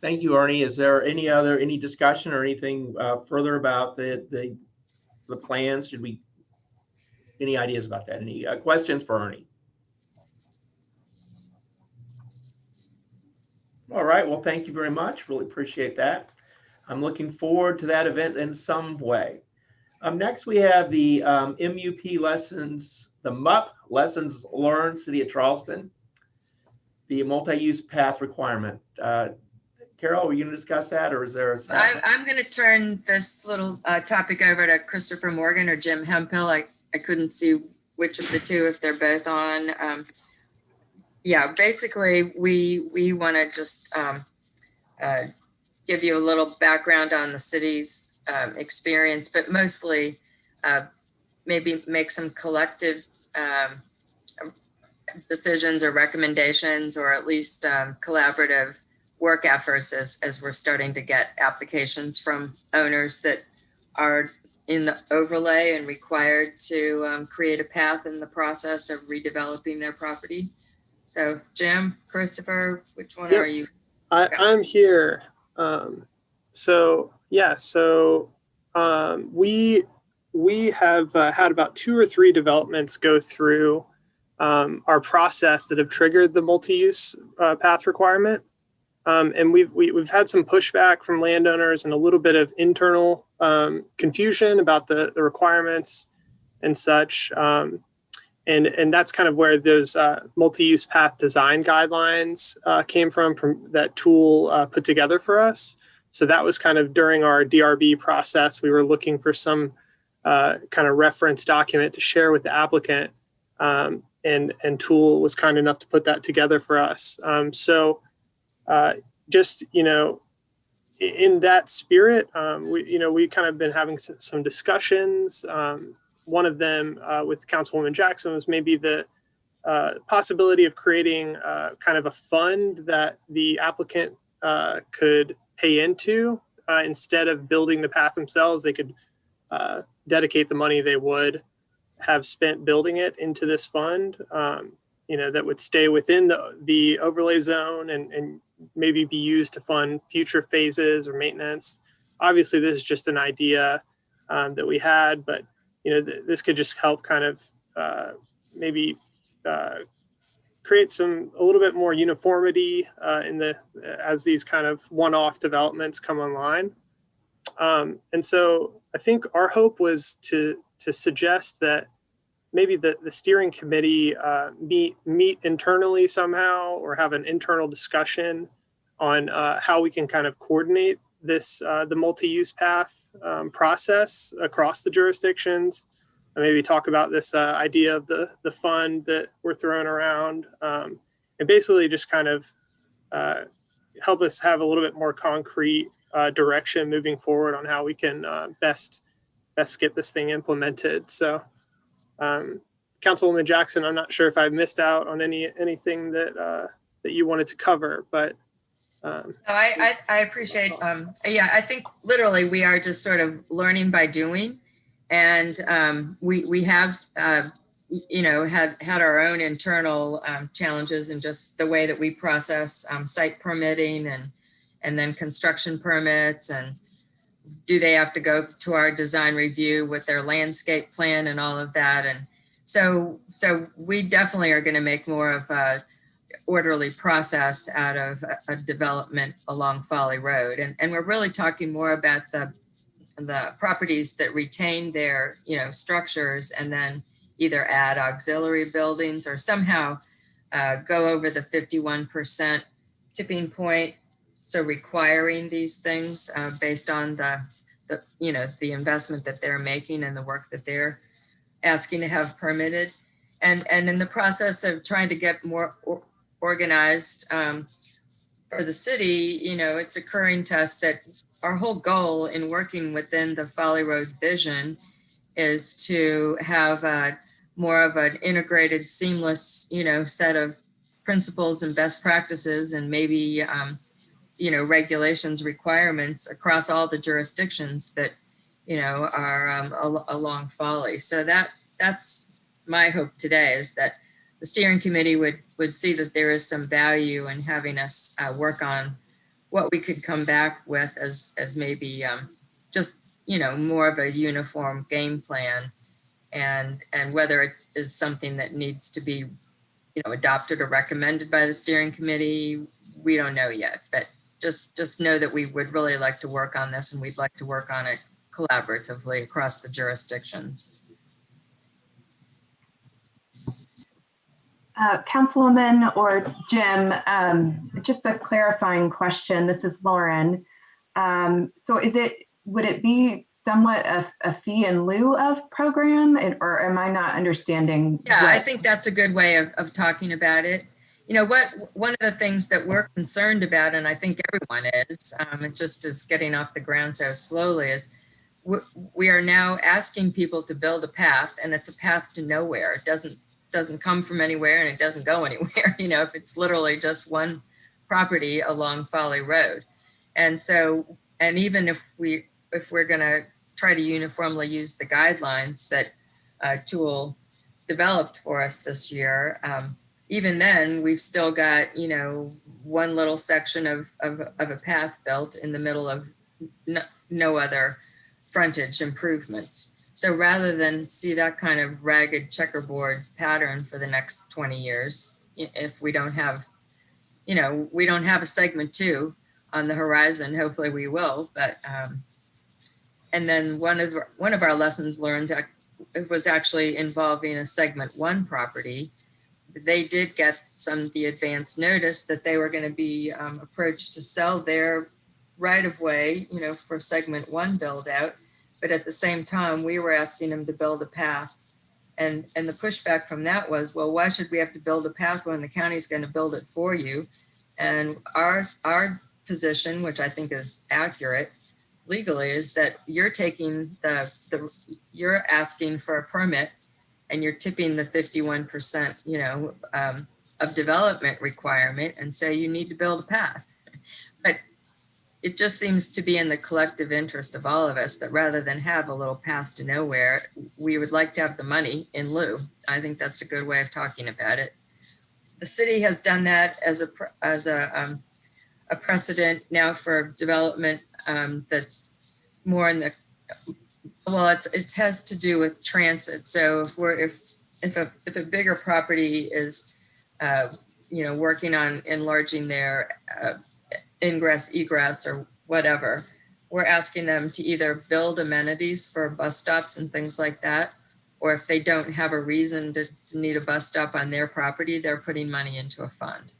Thank you, Ernie. Is there any discussion or anything further about the plans? Any ideas about that? Any questions for Ernie? All right. Well, thank you very much. Really appreciate that. I'm looking forward to that event in some way. Next, we have the MUP lessons, the MUP lessons learned, City of Charleston, the multi-use path requirement. Carol, are you going to discuss that, or is there a I'm going to turn this little topic over to Christopher Morgan or Jim Hemphill. I couldn't see which of the two, if they're both on. Yeah, basically, we want to just give you a little background on the city's experience, but mostly maybe make some collective decisions or recommendations, or at least collaborative work efforts as we're starting to get applications from owners that are in the overlay and required to create a path in the process of redeveloping their property. So Jim, Christopher, which one are you? I'm here. We have had about 2 or 3 developments go through our process that have triggered the multi-use path requirement. And we've had some pushback from landowners and a little bit of internal confusion about the requirements and such. And that's kind of where those multi-use path design guidelines came from that tool put together for us. So that was kind of during our DRB process. We were looking for some kind of reference document to share with the applicant, and tool was kind enough to put that together for us. Just, you know, in that spirit, we kind of been having some discussions. One of them with Councilwoman Jackson was maybe the possibility of creating kind of a fund that the applicant could pay into instead of building the path themselves. They could dedicate the money they would have spent building it into this fund, that would stay within the overlay zone and maybe be used to fund future phases or maintenance. Obviously, this is just an idea that we had, but this could just help kind of maybe create a little bit more uniformity as these kind of one-off developments come online. And so I think our hope was to suggest that maybe the steering committee meet internally somehow, or have an internal discussion on how we can kind of coordinate the multi-use path process across the jurisdictions, and maybe talk about this idea of the fund that we're throwing around, and basically just kind of help us have a little bit more concrete direction moving forward on how we can best get this thing implemented. So Councilwoman Jackson, I'm not sure if I've missed out on anything that you wanted to cover, but no, I appreciate. I think literally we are just sort of learning by doing, and we have had our own internal challenges in just the way that we process site permitting and then construction permits, and do they have to go to our design review with their landscape plan and all of that. And so we definitely are going to make more of a orderly process out of a development along Folly Road. And we're really talking more about the properties that retain their, structures, and then either add auxiliary buildings or somehow go over the 51% tipping point so requiring these things based on the investment that they're making and the work that they're asking to have permitted. And in the process of trying to get more organized for the city, it's occurring to us that our whole goal in working within the Folly Road vision is to have more of an integrated, seamless, set of principles and best practices, and maybe, regulations, requirements across all the jurisdictions that, are along Folly. So that's my hope today, is that the steering committee would see that there is some value in having us work on what we could come back with as maybe just, more of a uniform game plan, and whether it is something that needs to be, adopted or recommended by the steering committee, we don't know yet, but just know that we would really like to work on this, and we'd like to work on it collaboratively across the jurisdictions. Councilwoman or Jim, just a clarifying question. This is Lauren. So would it be somewhat a fee in lieu of program, or am I not understanding? Yeah, I think that's a good way of talking about it. One of the things that we're concerned about, and I think everyone is, it just is getting off the ground so slowly, is we are now asking people to build a path, and it's a path to nowhere. It doesn't come from anywhere, and it doesn't go anywhere, if it's literally just one property along Folly Road. And so, and even if we're going to try to uniformly use the guidelines that Tool developed for us this year, even then we've still got, one little section of a path built in the middle of no other frontage improvements. So rather than see that kind of ragged checkerboard pattern for the next 20 years, if we don't have, we don't have a segment 2 on the horizon, hopefully we will, but and then one of our lessons learned was actually involving a segment 1 property. They did get the advance notice that they were going to be approached to sell their right of way, for segment 1 build out. But at the same time, we were asking them to build a path. And the pushback from that was, well, why should we have to build a path when the county's going to build it for you? And our position, which I think is accurate legally, is that you're taking you're asking for a permit, and you're tipping the 51%, of development requirement, and say you need to build a path. But it just seems to be in the collective interest of all of us that rather than have a little path to nowhere, we would like to have the money in lieu. I think that's a good way of talking about it. The city has done that as a precedent now for development that's more in the, well, it has to do with transit. So if a bigger property is working on enlarging their ingress, egress, or whatever, we're asking them to either build amenities for bus stops and things like that, or if they don't have a reason to need a bus stop on their property, they're putting money into a fund.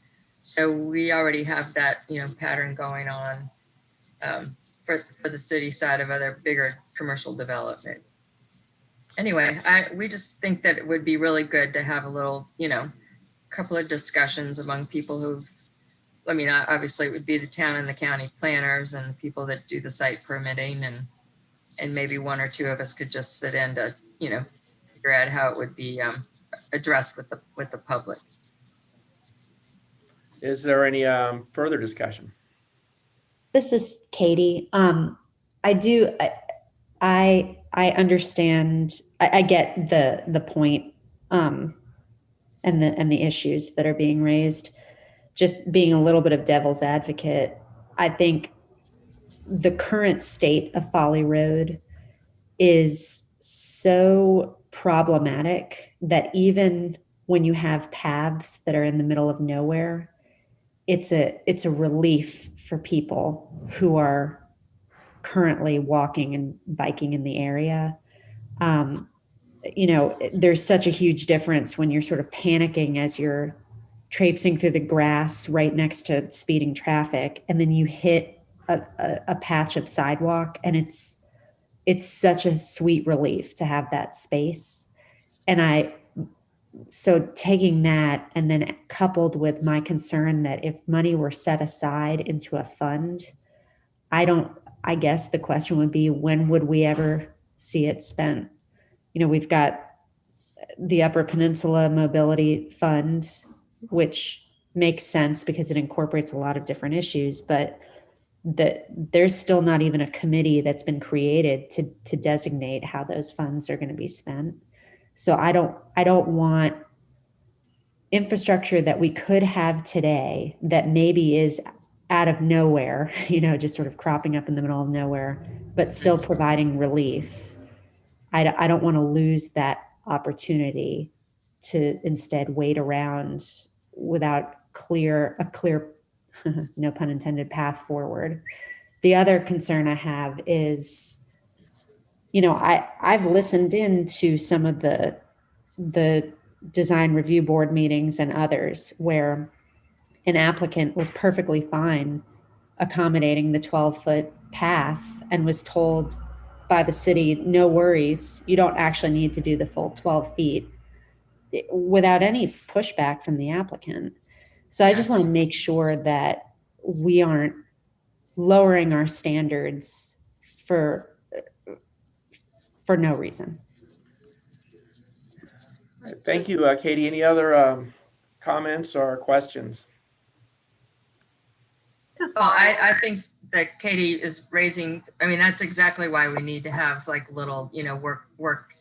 So we already have that, pattern going on for the city side of other bigger commercial development. Anyway, we just think that it would be really good to have a little, couple of discussions among people who've, obviously it would be the town and the county planners and the people that do the site permitting, and maybe one or two of us could just sit in to, figure out how it would be addressed with the public. Is there any further discussion? This is Katie. I understand. I get the point and the issues that are being raised. Just being a little bit of devil's advocate, I think the current state of Folly Road is so problematic that even when you have paths that are in the middle of nowhere, it's a relief for people who are currently walking and biking in the area. There's such a huge difference when you're sort of panicking as you're traipsing through the grass right next to speeding traffic, and then you hit a patch of sidewalk, and it's such a sweet relief to have that space. And so taking that, and then coupled with my concern that if money were set aside into a fund, I guess the question would be, when would we ever see it spent? We've got the Upper Peninsula Mobility Fund, which makes sense because it incorporates a lot of different issues, but there's still not even a committee that's been created to designate how those funds are going to be spent. So I don't want infrastructure that we could have today that maybe is out of nowhere, just sort of cropping up in the middle of nowhere, but still providing relief. I don't want to lose that opportunity to instead wait around without a clear, no pun intended, path forward. The other concern I have is, I've listened in to some of the design review board meetings and others where an applicant was perfectly fine accommodating the 12-foot path and was told by the city, no worries, you don't actually need to do the full 12 feet, without any pushback from the applicant. So I just want to make sure that we aren't lowering our standards for no reason. All right, thank you, Katie. Any other comments or questions? Well, I think that Katie is raising, that's exactly why we need to have like little, work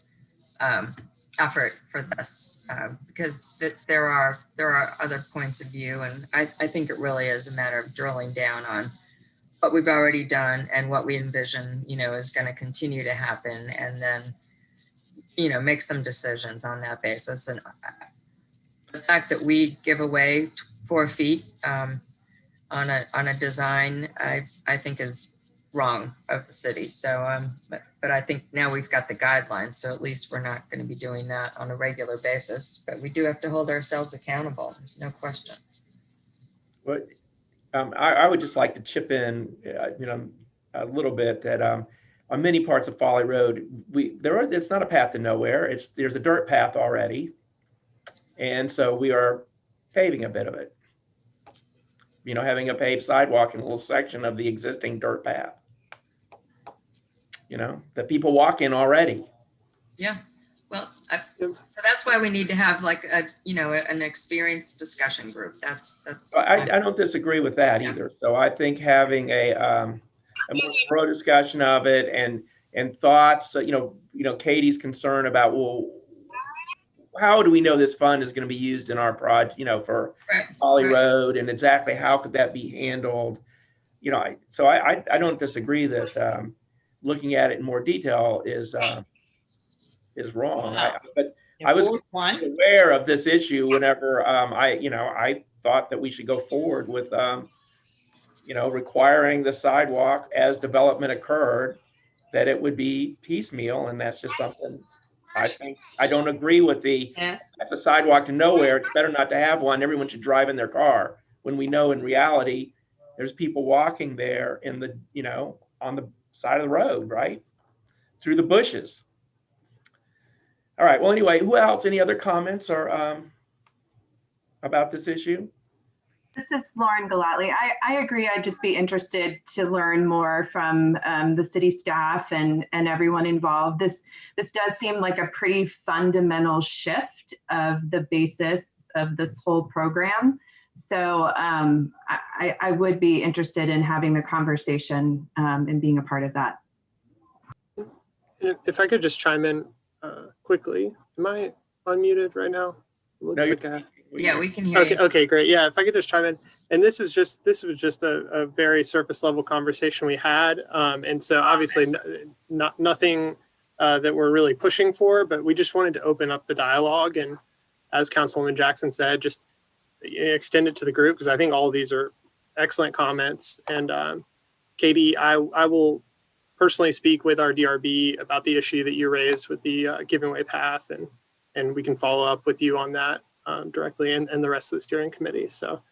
effort for this, because there are other points of view. And I think it really is a matter of drilling down on what we've already done and what we envision, is going to continue to happen, and then, make some decisions on that basis. And the fact that we give away 4 feet on a design, I think is wrong of the city. So, but I think now we've got the guidelines, so at least we're not going to be doing that on a regular basis. But we do have to hold ourselves accountable. There's no question. But I would just like to chip in, a little bit that on many parts of Folly Road, it's not a path to nowhere. There's a dirt path already, and so we are paving a bit of it. Having a paved sidewalk in a little section of the existing dirt path. That people walk in already. Yeah. Well, so that's why we need to have like an experienced discussion group. That's. I don't disagree with that either. So I think having a more thorough discussion of it and thoughts. Katie's concern about, well, how do we know this fund is going to be used in our project? For Folly Road, and exactly how could that be handled? So I don't disagree that looking at it in more detail is wrong. But I was aware of this issue whenever I thought that we should go forward with requiring the sidewalk as development occurred, that it would be piecemeal, and that's just something I think I don't agree with the sidewalk to nowhere. It's better not to have one. Everyone should drive in their car, when we know in reality there's people walking there in the on the side of the road, right through the bushes. All right. Well, anyway, who else? Any other comments or about this issue? This is Lauren Galatly. I agree. I'd just be interested to learn more from the city staff and everyone involved. This does seem like a pretty fundamental shift of the basis of this whole program. So I would be interested in having the conversation and being a part of that. If I could just chime in quickly. Am I unmuted right now? Looks like yeah, we can hear you. Okay, great. Yeah, if I could just chime in. And this was just a very surface level conversation we had. And so obviously nothing that we're really pushing for, but we just wanted to open up the dialogue. And as Councilwoman Jackson said, just extend it to the group, because I think all of these are excellent comments. And Katie, I will personally speak with our DRB about the issue that you raised with the giving away path, and we can follow up with you on that. directly, and the rest of the steering committee. So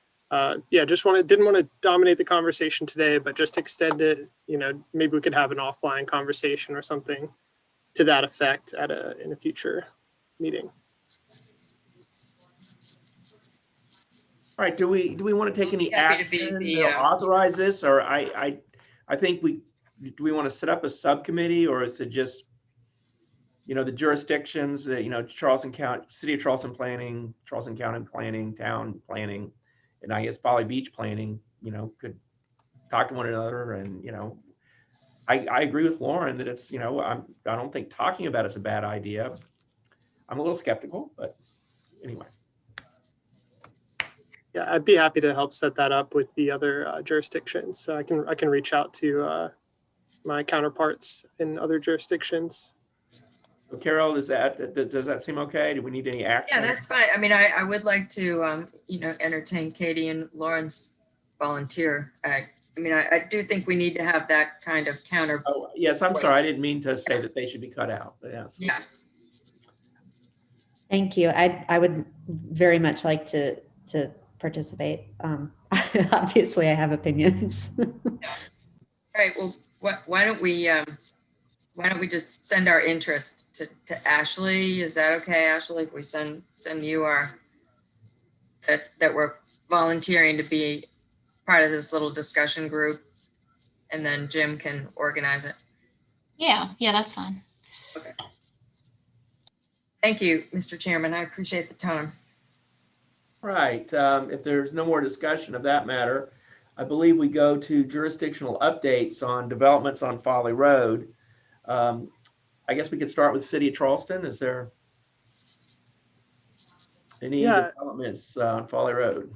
yeah, didn't want to dominate the conversation today, but just extend it. Maybe we could have an offline conversation or something to that effect in a future meeting. All right, do we want to take any Happy to be action the, to authorize this, or I think do we want to set up a subcommittee, or is it just, the jurisdictions, Charleston County, City of Charleston Planning, Charleston County Planning, Town Planning, and I guess Folly Beach Planning, could talk to one another, and I agree with Lauren that it's, I don't think talking about it's a bad idea. I'm a little skeptical, but anyway. Yeah, I'd be happy to help set that up with the other jurisdictions. So I can reach out to my counterparts in other jurisdictions. So Carol, does that seem okay? Do we need any action? Yeah, that's fine. I mean, I would like to, entertain Katie and Lauren's volunteer. I do think we need to have that kind of counter. Oh, yes, I'm sorry. I didn't mean to say that they should be cut out. But yes. Yeah. Thank you. I would very much like to participate. Obviously, I have opinions. All right. Well, why don't we just send our interest to Ashley? Is that okay, Ashley? If we send you that we're volunteering to be part of this little discussion group, and then Jim can organize it. Yeah, that's fine. Okay. Thank you, Mr. Chairman. I appreciate the time. Right. If there's no more discussion of that matter, I believe we go to jurisdictional updates on developments on Folly Road. I guess we could start with City of Charleston. Is there any developments on Folly Road?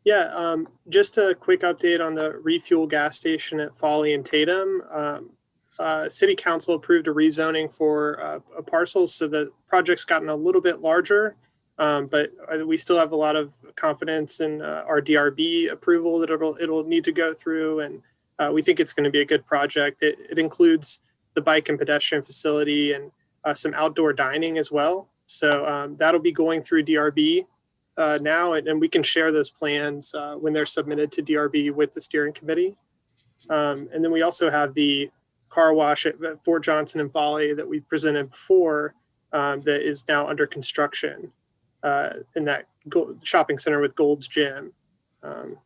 Yeah, just a quick update on the refuel gas station at Folly and Tatum. City Council approved a rezoning for a parcel, so the project's gotten a little bit larger, but we still have a lot of confidence in our DRB approval that it'll need to go through, and we think it's going to be a good project. It includes the bike and pedestrian facility and some outdoor dining as well. So that'll be going through DRB now, and we can share those plans when they're submitted to DRB with the steering committee. And then we also have the car wash at Fort Johnson and Folly that we presented before that is now under construction in that shopping center with Gold's Gym. And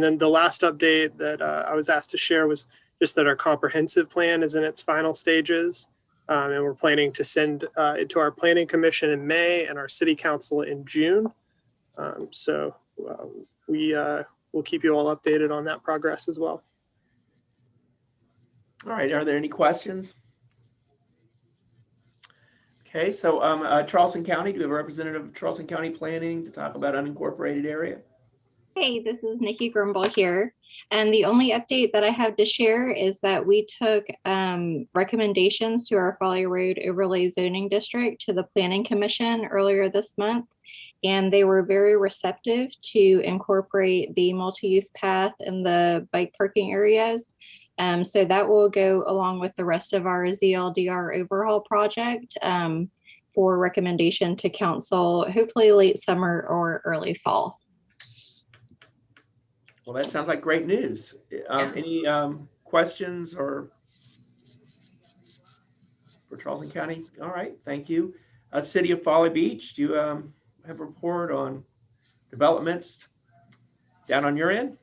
then the last update that I was asked to share was just that our comprehensive plan is in its final stages. And we're planning to send it to our planning commission in May and our city council in June. We'll keep you all updated on that progress as well. All right, are there any questions? Okay, so Charleston County, do we have a representative of Charleston County Planning to talk about unincorporated area? Hey, this is Nikki Grimble here. And the only update that I have to share is that we took recommendations to our Folly Road Overlay Zoning District to the Planning Commission earlier this month. And they were very receptive to incorporate the multi-use path in the bike parking areas. So that will go along with the rest of our ZLDR overhaul project for recommendation to council, hopefully late summer or early fall. Well, that sounds like great news. Any questions or for Charleston County? All right, thank you. City of Folly Beach, do you have a report on developments down on your end?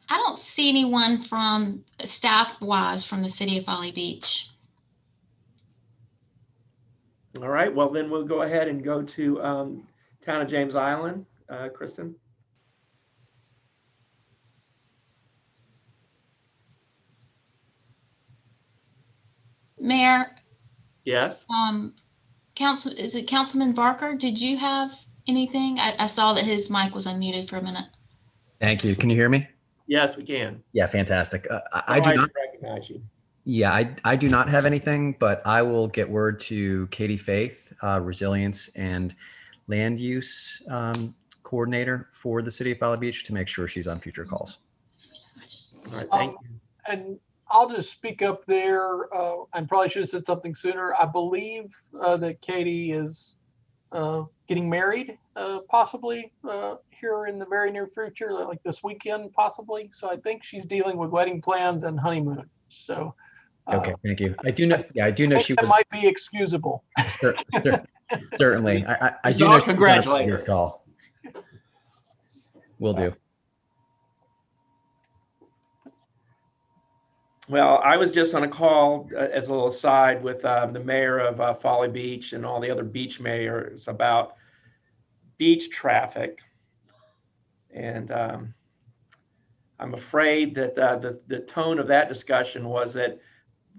I don't see anyone from staff-wise from the City of Folly Beach. All right, well then we'll go ahead and go to Town of James Island. Kristen? Mayor? Yes? Is it Councilman Barker? Did you have anything? I saw that his mic was unmuted for a minute. Thank you. Can you hear me? Yes, we can. Yeah, fantastic. I do not recognize you. Yeah, I do not have anything, but I will get word to Katie Faith, Resilience and Land Use Coordinator for the City of Folly Beach, to make sure she's on future calls. All right, thank you. And I'll just speak up there. I probably should have said something sooner. I believe that Katie is getting married, possibly here in the very near future, like this weekend, possibly. So I think she's dealing with wedding plans and honeymoon. So Okay, thank you. I do know. Yeah, I do know she that was. might be excusable. Certainly, I do I'll know she was on a congratulate previous her. call. Will do. Well, I was just on a call as a little aside with the mayor of Folly Beach and all the other beach mayors about beach traffic. And I'm afraid that the tone of that discussion was that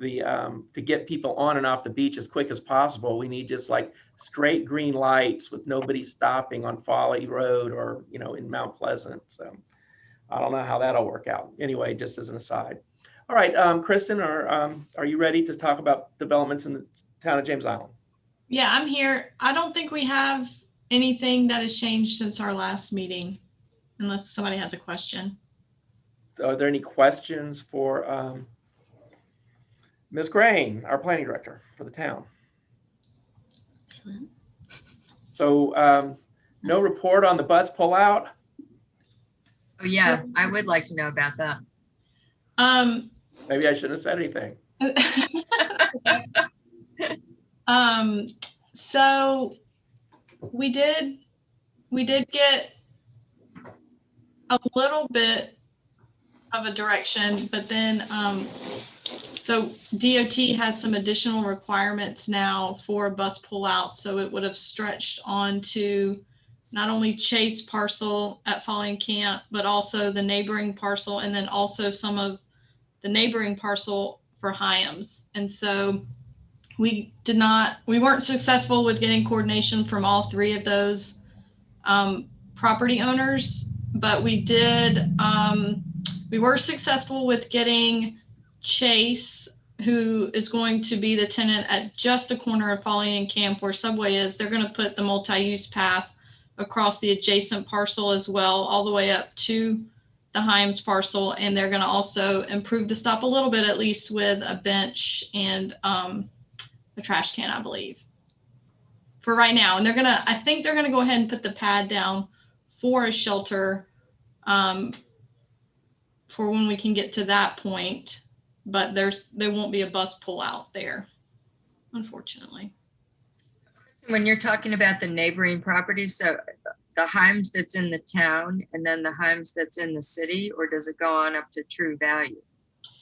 to get people on and off the beach as quick as possible, we need just like straight green lights with nobody stopping on Folly Road or, you know, in Mount Pleasant. So I don't know how that'll work out. Anyway, just as an aside. All right, Kristen, are you ready to talk about developments in the town of James Island? Yeah, I'm here. I don't think we have anything that has changed since our last meeting, unless somebody has a question. Are there any questions for Ms. Grain, our planning director for the town? So no report on the bus pullout? Oh yeah, I would like to know about that. Maybe I shouldn't have said anything. So we did get a little bit of a direction, but then so DOT has some additional requirements now for a bus pullout, so it would have stretched on to not only Chase parcel at Folly and Camp, but also the neighboring parcel, and then also some of the neighboring parcel for Hyams. And so we weren't successful with getting coordination from all three of those property owners, but we were successful with getting Chase, who is going to be the tenant at just a corner of Folly and Camp where Subway is. They're going to put the multi-use path across the adjacent parcel as well, all the way up to the Hyams parcel. And they're going to also improve the stop a little bit, at least with a bench and a trash can, I believe, for right now. And I think they're going to go ahead and put the pad down for a shelter for when we can get to that point, but there won't be a bus pull out there, unfortunately. When you're talking about the neighboring properties, so the Hyams that's in the town and then the Hyams that's in the city, or does it go on up to True Value?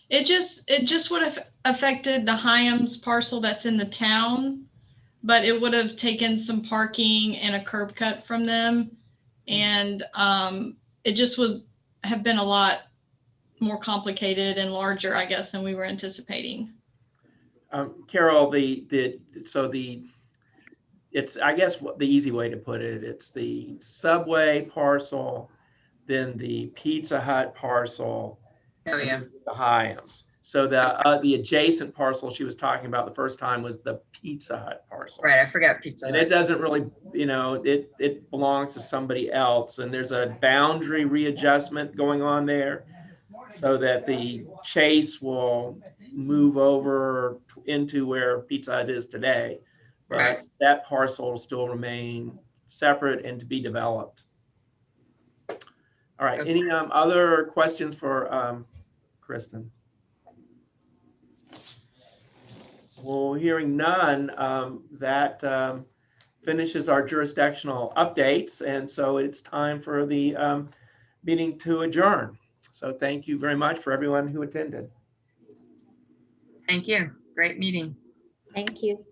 It just would have affected the Hyams parcel that's in the town, but it would have taken some parking and a curb cut from them. And it just have been a lot more complicated and larger, I guess, than we were anticipating. Carol, it's, I guess, the easy way to put it, it's the Subway parcel, then the Pizza Hut parcel, oh yeah, the Hyams. So the adjacent parcel she was talking about the first time was the Pizza Hut parcel. Right, I forgot Pizza Hut. And it doesn't really, it belongs to somebody else. And there's a boundary readjustment going on there so that the Chase will move over into where Pizza Hut is today. But right, that parcel will still remain separate and to be developed. All right, okay. Any other questions for Kristen? Well, hearing none, that finishes our jurisdictional updates. And so it's time for the meeting to adjourn. So thank you very much for everyone who attended. Thank you. Great meeting. Thank you.